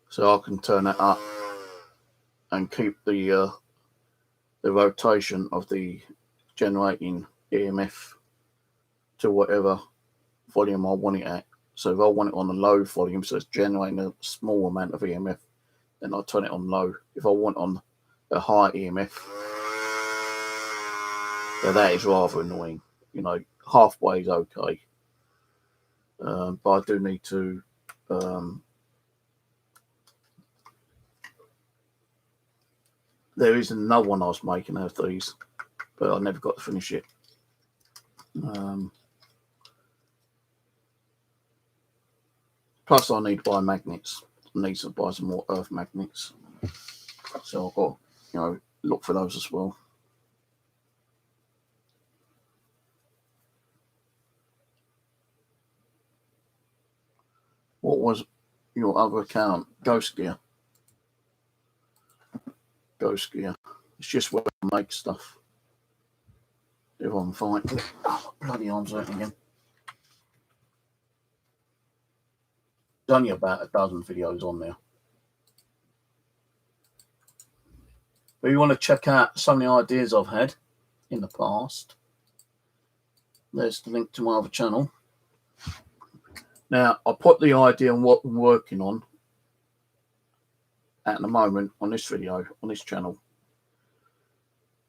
So I can turn that up and keep the rotation of the generating EMF to whatever volume I want it at. So if I want it on a low volume, so it's generating a small amount of EMF, then I'll turn it on low. If I want on a high EMF, then that is rather annoying. You know, halfway is okay. But I do need to there is another one I was making out of these, but I never got to finish it. Plus, I need to buy magnets. I need to buy some more earth magnets. So I've got, you know, look for those as well. What was your other account? Ghost Gear. Ghost Gear. It's just where I make stuff. If I can find it. Oh, bloody arms hurting again. There's only about a dozen videos on there. But you want to check out some of the ideas I've had in the past, there's the link to my other channel. Now, I put the idea on what I'm working on at the moment on this video, on this channel.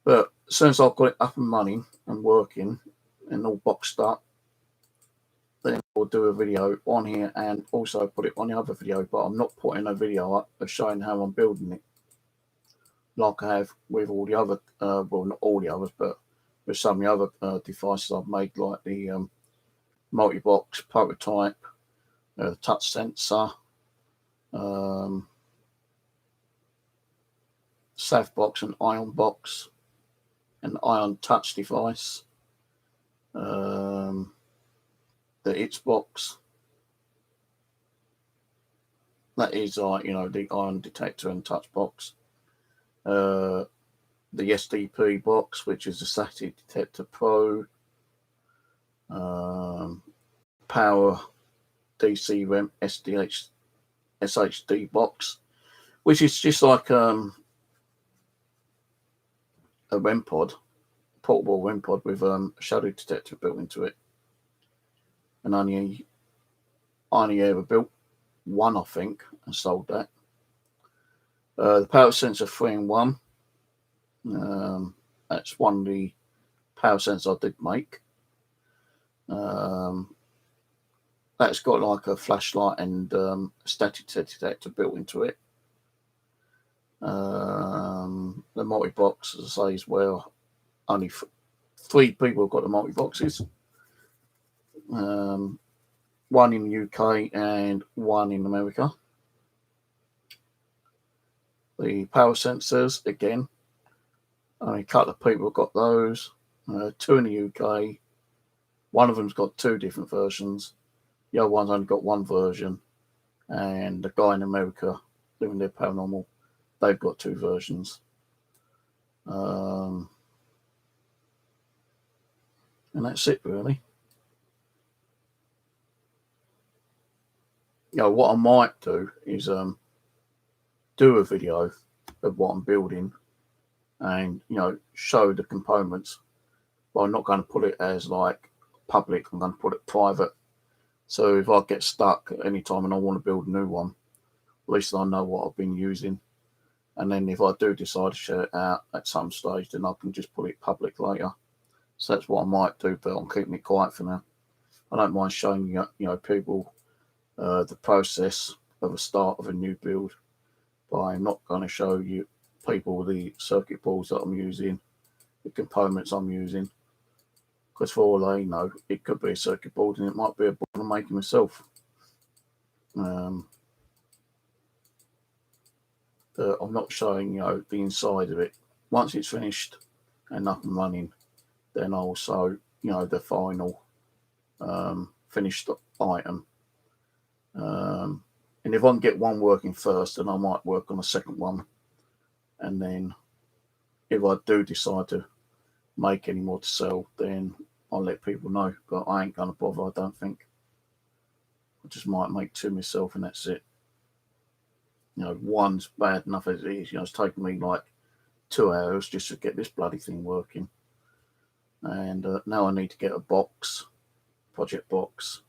But since I've got it up and running and working and all boxed up, then I'll do a video on here and also put it on the other video. But I'm not putting a video up of showing how I'm building it, like I have with all the other, well, not all the others, but with some of the other devices I've made, like the multi-box prototype, the touch sensor, SAF box and ion box, an ion touch device, the Xbox. That is like, you know, the ion detector and touch box. The SDP box, which is the static detector pro. Power DC REM SHD box, which is just like a REM pod, portable REM pod with a shadow detector built into it. And I only ever built one, I think, and sold that. The power sensor 3-in-1. That's one of the power sensors I did make. That's got like a flashlight and static detector built into it. The multi-box, as I say, as well, only 3 people have got the multi-boxes. One in the UK and one in America. The power sensors, again, only a couple of people have got those. 2 in the UK. One of them's got 2 different versions. The other one's only got 1 version. And the guy in America doing their paranormal, they've got 2 versions. And that's it, really. What I might do is do a video of what I'm building and, show the components. But I'm not going to put it as like public. I'm going to put it private. So if I get stuck at any time and I want to build a new one, at least I know what I've been using. And then if I do decide to share it out at some stage, then I can just put it public later. So that's what I might do, but I'm keeping it quiet for now. I don't mind showing people the process of a start of a new build, but I'm not going to show you people the circuit boards that I'm using, the components I'm using, because for all I know, it could be a circuit board and it might be a board I'm making myself. I'm not showing the inside of it. Once it's finished and up and running, then I'll show the final finished item. And if I can get one working first, then I might work on a second one. And then if I do decide to make any more to sell, then I'll let people know. But I ain't going to bother, I don't think. I just might make 2 myself and that's it. One's bad enough as it is. It's taken me like 2 hours just to get this bloody thing working. And now I need to get a box, project box,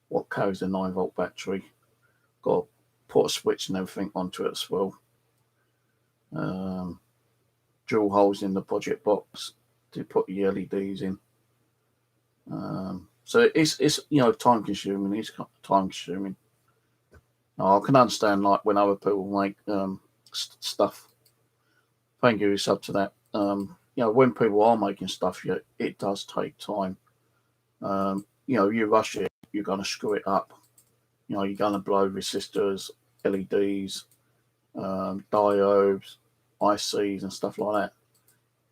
what carries a 9-volt battery. Got to put a switch and everything onto it as well. Drill holes in the project box to put the LEDs in. So it's time consuming. It's time consuming. Now, I can understand like when other people make stuff. Thank you. It's up to that. When people are making stuff, it does take time. You rush it, you're going to screw it up. You're going to blow resistors, LEDs, diodes, ICs, and stuff like that.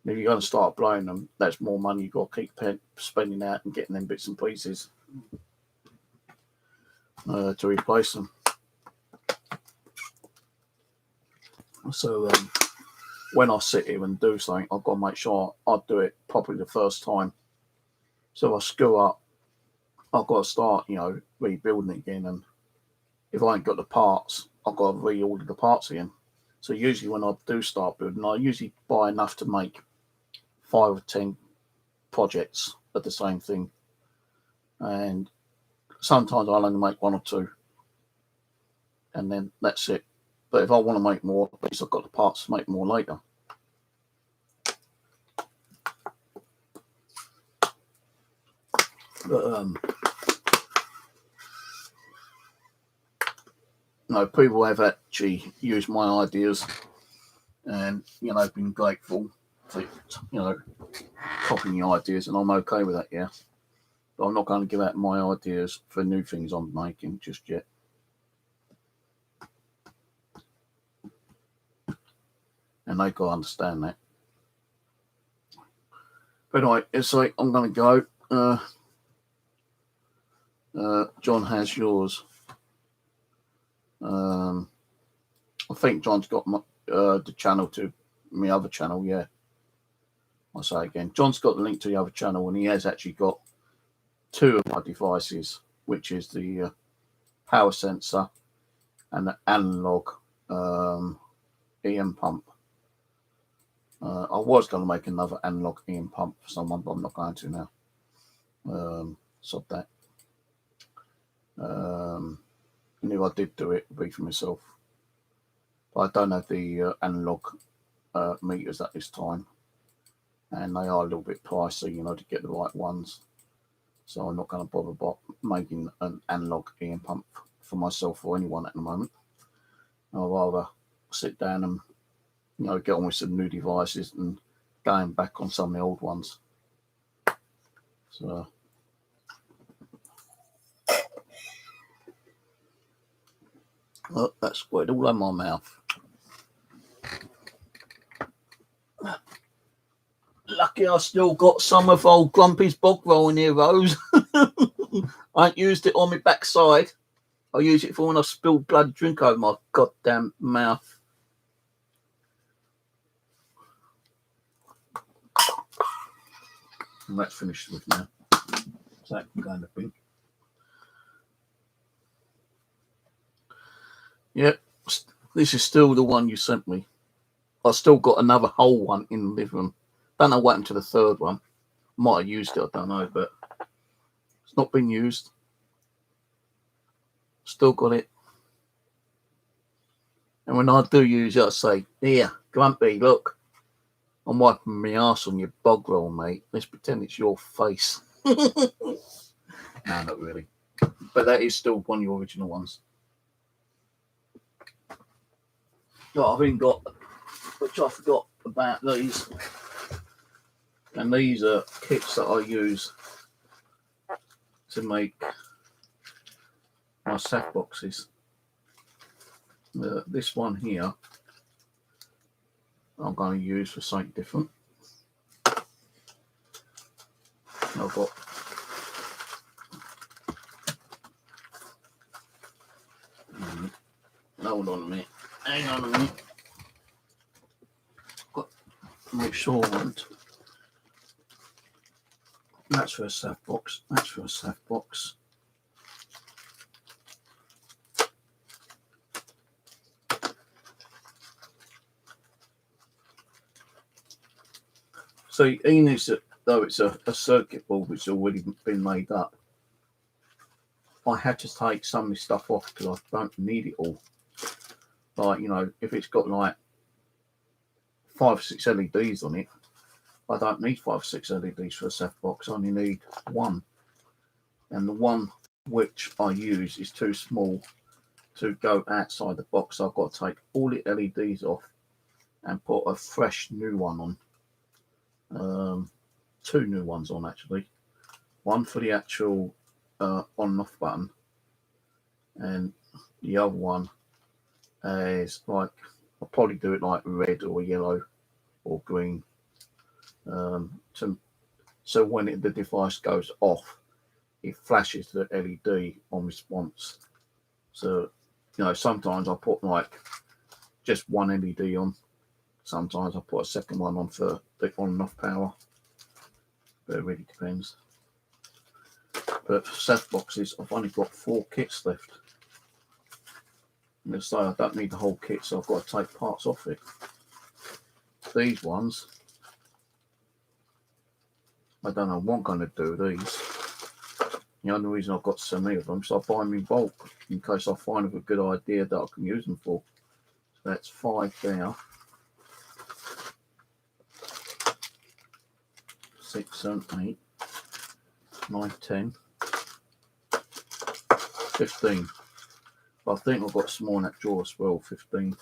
And if you're going to start blowing them, that's more money you've got to keep spending out and getting them bits and pieces to replace them. So when I sit here and do something, I've got to make sure I do it properly the first time. So if I screw up, I've got to start, rebuilding it again. And if I ain't got the parts, I've got to reorder the parts again. So usually when I do start building, I usually buy enough to make 5 or 10 projects of the same thing. And sometimes I'll only make 1 or 2. And then that's it. But if I want to make more, at least I've got the parts to make more later. But people have actually used my ideas and been grateful for copying the ideas, and I'm okay with that. Yeah, but I'm not going to give out my ideas for new things I'm making just yet. And they've got to understand that. But anyway, it's like I'm going to go. John has yours. I think John's got the channel to my other channel. Yeah, I'll say again. John's got the link to the other channel, and he has actually got 2 of my devices, which is the power sensor and the analog EM pump. I was going to make another analog EM pump for someone, but I'm not going to now. Sod that. And if I did do it, it would be for myself. But I don't have the analog meters at this time. And they are a little bit pricey, to get the right ones. So I'm not going to bother making an analog EM pump for myself or anyone at the moment. I'd rather sit down and get on with some new devices and going back on some of the old ones. So oh, that squirted all over my mouth. Lucky I still got some of old Grumpy's bog roll in here, Rose. I ain't used it on my backside. I use it for when I spill blood drink over my goddamn mouth. And that's finished with now. So that can go in the bin. Yep, this is still the one you sent me. I still got another whole one in the living room. Don't know what happened to the third one. Might have used it, I don't know, but it's not been used. Still got it. And when I do use it, I say, here, Grumpy, look. I'm wiping my arse on your bog roll, mate. Let's pretend it's your face. No, not really. But that is still one of the original ones. But I've even got, which I forgot about these. And these are kits that I use to make my sack boxes. This one here, I'm going to use for something different. I've got hold on a minute. Hang on a minute. Got to make sure I want. That's for a sack box. That's for a sack box. So even though it's a circuit board which has already been made up, I had to take some of this stuff off because I don't need it all. Like, you know, if it's got like 5 or 6 LEDs on it, I don't need 5 or 6 LEDs for a sack box. I only need one. And the one which I use is too small to go outside the box. So I've got to take all the LEDs off and put a fresh new one on. 2 new ones on actually. One for the actual on and off button, and the other one is like, I'll probably do it like red or yellow or green, so when the device goes off, it flashes the LED on response. So, you know, sometimes I put like just one LED on, sometimes I put a second one on for the on and off power, but it really depends. But for sack boxes, I've only got 4 kits left. And so I don't need the whole kit, so I've got to take parts off it. These ones, I don't know what I'm going to do with these. The only reason I've got so many of them is I buy them in bulk in case I find a good idea that I can use them for. So that's 5 there. 6, 7, 8, 9, 10, 15. But I think I've got some more in that drawer as well, 15.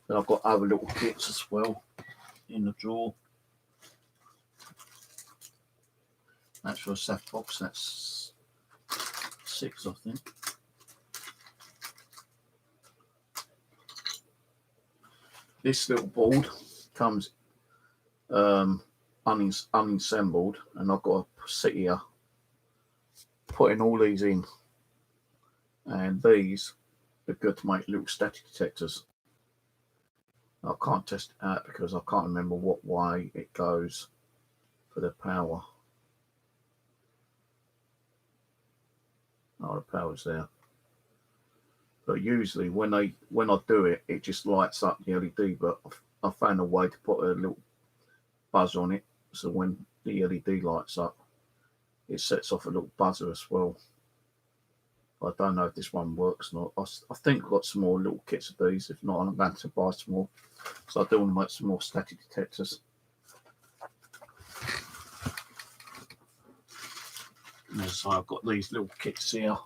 Then I've got other little kits as well in the drawer. That's for a sack box, that's 6, I think. This little board comes unassembled, and I've got to sit here putting all these in. And these are good to make little static detectors. I can't test it out because I can't remember what way it goes for the power. Oh, the power's there. But usually when I do it, it just lights up the LED. But I found a way to put a little buzz on it, so when the LED lights up, it sets off a little buzzer as well. I don't know if this one works or not. I think I've got some more little kits of these. If not, I'm going to buy some more. So I do want to make some more static detectors. And so I've got these little kits here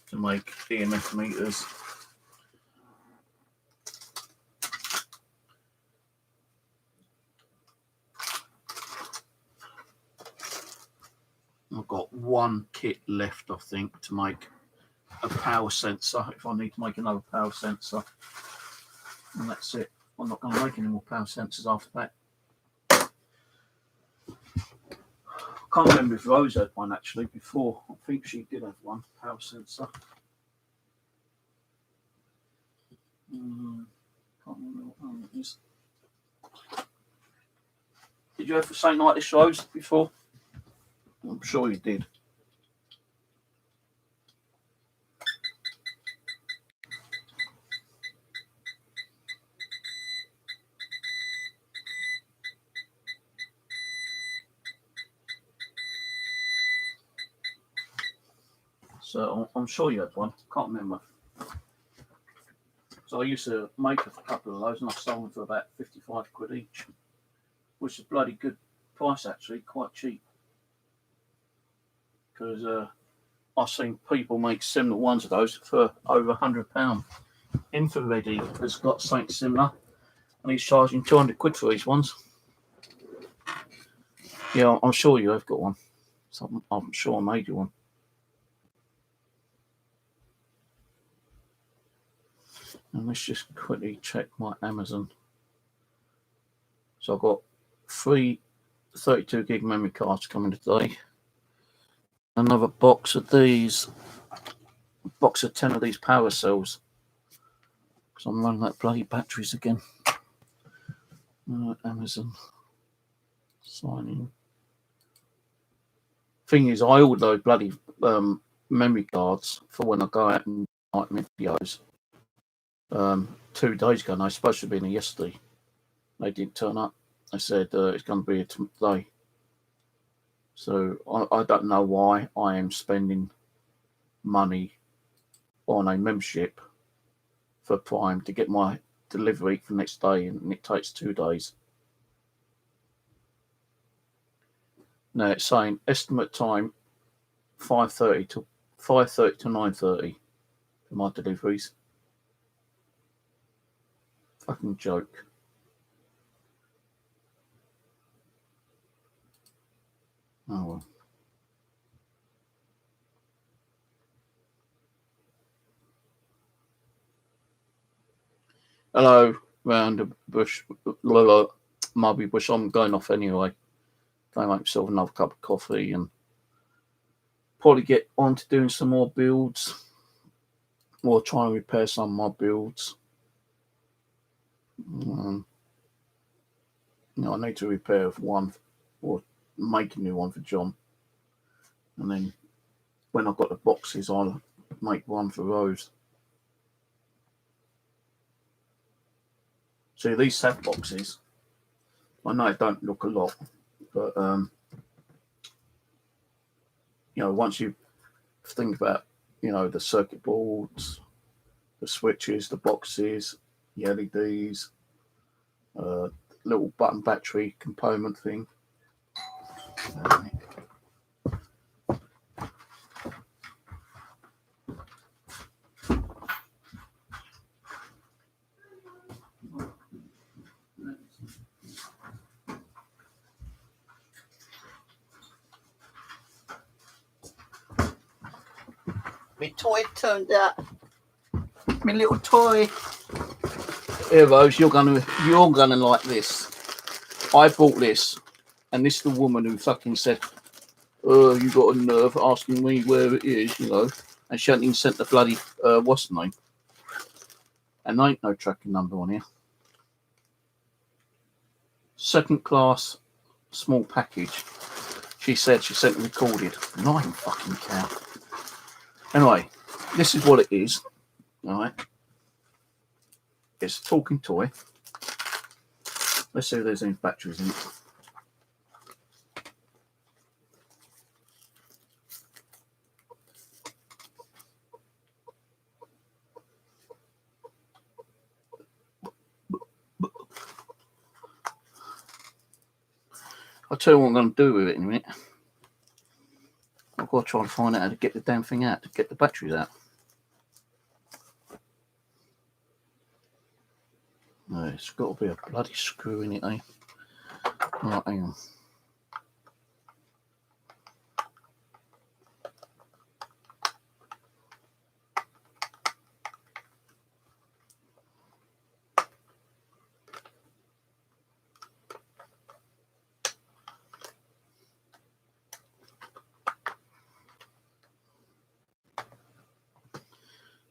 to make EMF meters. got one kit left, I think, to make a power sensor. If I need to make another power sensor, and that's it. I'm not going to make any more power sensors after that. I can't remember if Rose had one actually before. I think she did have one power sensor. Can't remember what one it is. Did you have something like this, Rose, before? I'm sure you did. So I'm sure you had one. Can't remember. So I used to make a couple of those and I sold them for about 55 quid each, which is a bloody good price actually, quite cheap. Because I've seen people make similar ones of those for over £100. Infrared has got something similar and he's charging 200 quid for these ones. Yeah, I'm sure you have got one. So I'm sure I made you one. And let's just quickly check my Amazon. So I've got 3 32 gig memory cards coming today. Another box of these, box of 10 of these power cells. Because I'm running out of bloody batteries again. Amazon. Sign in. Thing is, I ordered those bloody memory cards for when I go out and make my videos 2 days ago, and they were supposed to have been here yesterday. They didn't turn up. They said it's going to be here today. So I don't know why I am spending money on a membership for Prime to get my delivery for the next day, and it takes 2 days. Now it's saying estimate time 5:30 to 9:30 for my deliveries. Fucking joke. Oh well. Hello, round the bush, Mubby Bush. I'm going off anyway. Go make myself another cup of coffee and probably get on to doing some more builds or try and repair some of my builds. I need to repair one or make a new one for John. And then when I've got the boxes, I'll make one for Rose. See, these SAP boxes, I know it don't look a lot, but once you think about, the circuit boards, the switches, the boxes, the LEDs, little button battery component thing. My toy turned up. My little toy. Here, Rose, you're gonna like this. I bought this, and this is the woman who fucking said, "Oh, you got a nerve asking me where it is," and she hadn't even sent the bloody what's the name, and there ain't no tracking number on here. Second class, small package. She said she sent it recorded. Nine fucking cow. Anyway, this is what it is. All right. It's a talking toy. Let's see if there's any batteries in it. I'll tell you what I'm going to do with it in a minute. I've got to try and find out how to get the damn thing out, to get the batteries out. No, it's got to be a bloody screw in it, eh? Right, hang on.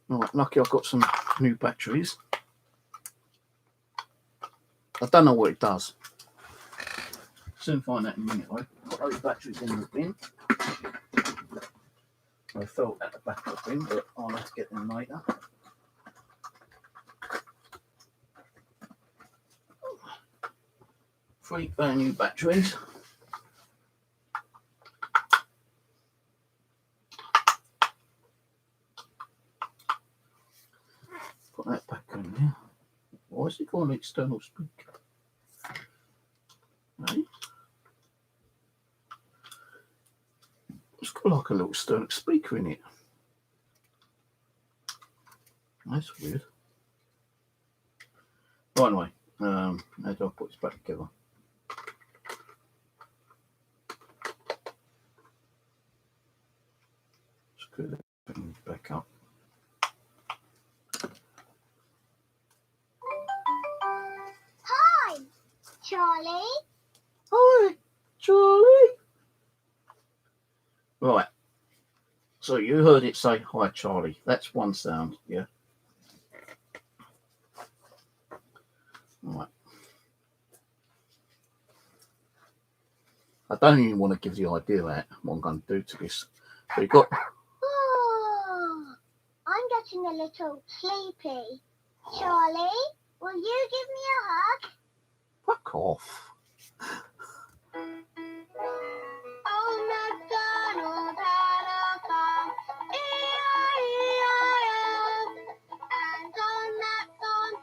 Right, lucky I've got some new batteries. I don't know what it does. Soon find out in a minute. I've got those batteries in the bin. I felt at the back of the bin, but I'll have to get them later. Three brand new batteries. Put that back in there. Why is it called an external speaker? Right. It's got like a little external speaker in it. That's weird. Right, anyway, how do I put this back together? Screw that back up. Hi, Charlie. Hi, Charlie. Right. So you heard it say, hi, Charlie. That's one sound, yeah. Right. I don't even want to give the idea that what I'm going to do to this. So you've got... Oh, I'm getting a little sleepy. Charlie, will you give me a hug? Fuck off. Oh, MacDonald had a farm, E-I-E-I-O, and on that farm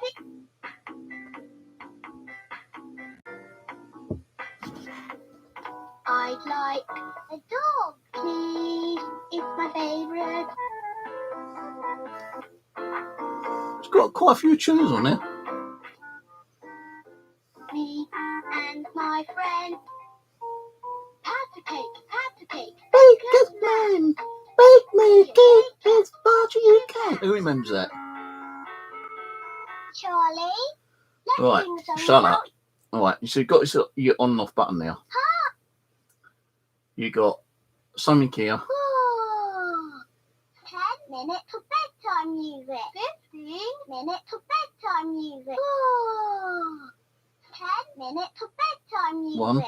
I'd like a dog, please. It's my favourite. It's got quite a few tunes on there. Me and my friend. Pat a cake. Bake as man, bake me cake as fast as you can. Who remembers that? Charlie, let's Right, sing some shut now. up. Alright, so you've got this, your on and off button now. You got something here. Oh, 10 minutes of bedtime music. 15 minutes of bedtime music. Oh, 10 minutes of bedtime music. 1,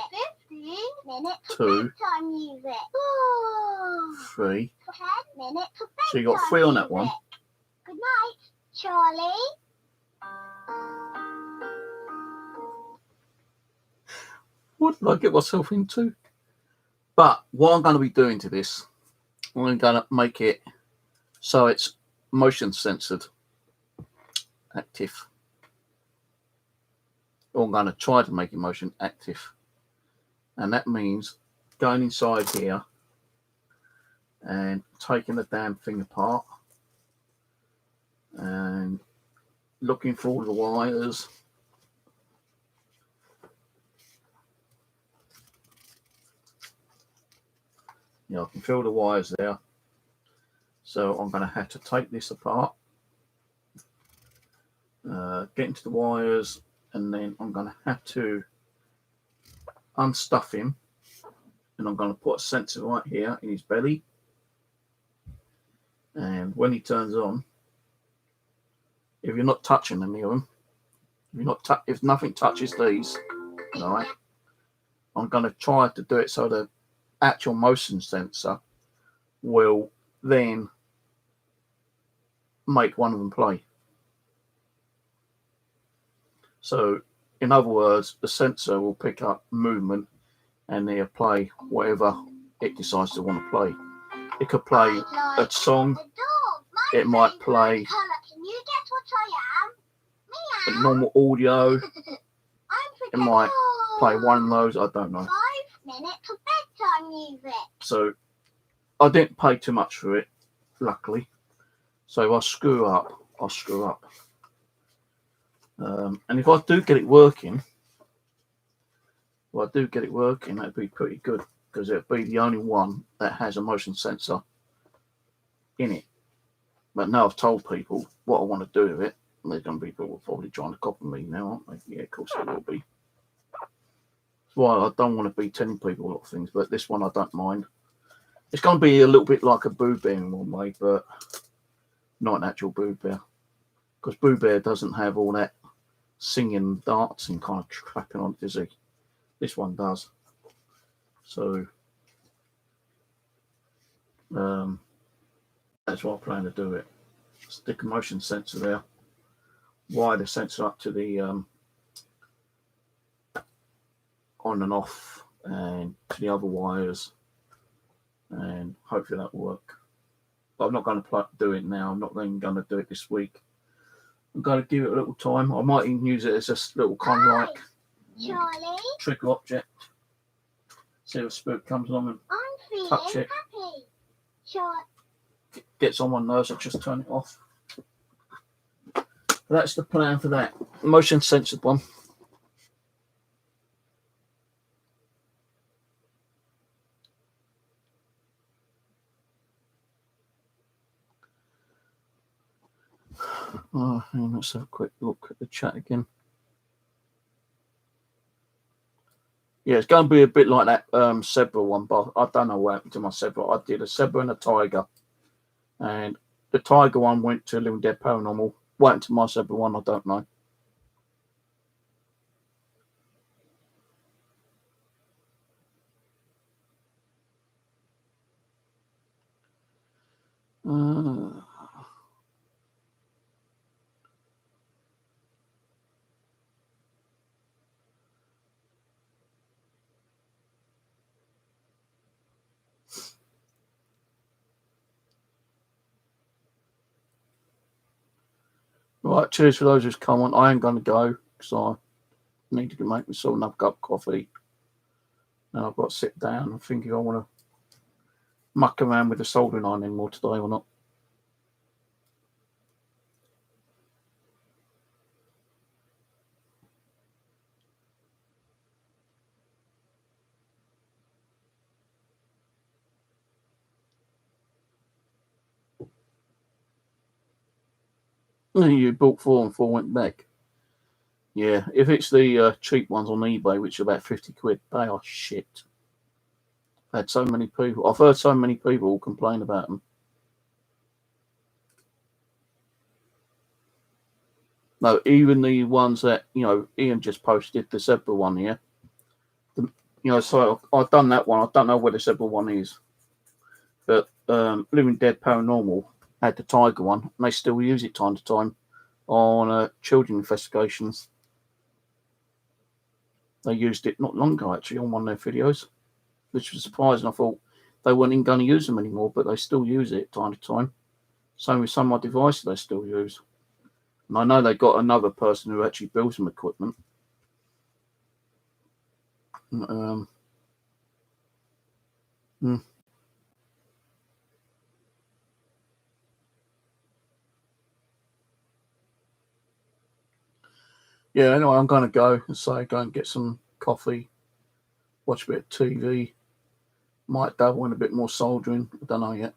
15 minutes of 2, bedtime music. Oh, 3. 10 minutes of bedtime So you got 3 on that one. music. Good night, Charlie. What did I get myself into? But what I'm going to be doing to this, I'm going to make it so it's motion censored active. Or I'm going to try to make it motion active. And that means going inside here and taking the damn thing apart and looking for all the wires. Yeah, I can feel the wires there. So I'm going to have to take this apart, get into the wires, and then I'm going to have to unstuff him. And I'm going to put a sensor right here in his belly. And when he turns on, if you're not touching any of them, if nothing touches these, all right, I'm going to try to do it so the actual motion sensor will then make one of them play. So in other words, the sensor will pick up movement and they'll play whatever it decides to want to play. It could play a song, it might play Can you guess what I am? Meow. normal audio, I'm it might play one of those, I don't know. 5 minutes of bedtime music. So I didn't pay too much for it, luckily. So if I screw up, I'll screw up. And if I do get it working, that'd be pretty good because it'd be the only one that has a motion sensor in it. But now I've told people what I want to do with it, and there's going to be people probably trying to copy me now, aren't they? Yeah, of course there will be. That's why I don't want to be telling people a lot of things, but this one I don't mind. It's going to be a little bit like a boo bearing one way, but not an actual Boo Bear, because Boo Bear doesn't have all that singing, dancing kind of clapping on it, does he? This one does. So that's why I plan to do it. Stick a motion sensor there, wire the sensor up to the on and off and to the other wires, and hopefully that will work. But I'm not going to do it now. I'm not even going to do it this week. I'm going to give it a little time. I might even use it as a little kind of like Charlie, trick object. See if a spook comes along and I'm feeling touch it. happy. Charlie. Gets on my nerves, I just turn it off. But that's the plan for that. Motion censored one. Oh, let's have a quick look at the chat again. Yeah, it's going to be a bit like that zebra one, but I don't know what happened to my zebra. I did a zebra and a tiger, and the tiger one went to Living Dead Paranormal. What happened to my zebra one, I don't know. Right, cheers for those who's come on. I ain't going to go because I need to make myself another cup of coffee. And I've got to sit down and think if I want to muck around with the soldering iron anymore today or not. You bought 4 and 4 went back. Yeah, if it's the cheap ones on eBay, which are about 50 quid, they are shit. I've had so many people. I've heard so many people complain about them. No, even the ones that, Ian just posted, the zebra one here. So I've done that one. I don't know where the zebra one is. But Living Dead Paranormal had the tiger one, and they still use it time to time on children investigations. They used it not long ago, actually, on one of their videos, which was surprising. I thought they weren't even going to use them anymore, but they still use it time to time. Same with some of my devices they still use. And I know they got another person who actually builds some equipment. Yeah, anyway, I'm going to go and get some coffee, watch a bit of TV, might dabble in a bit more soldering, I don't know yet.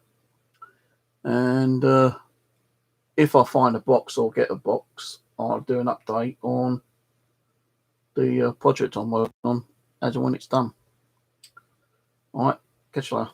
And if I find a box or get a box, I'll do an update on the project I'm working on as and when it's done. All right, catch you later.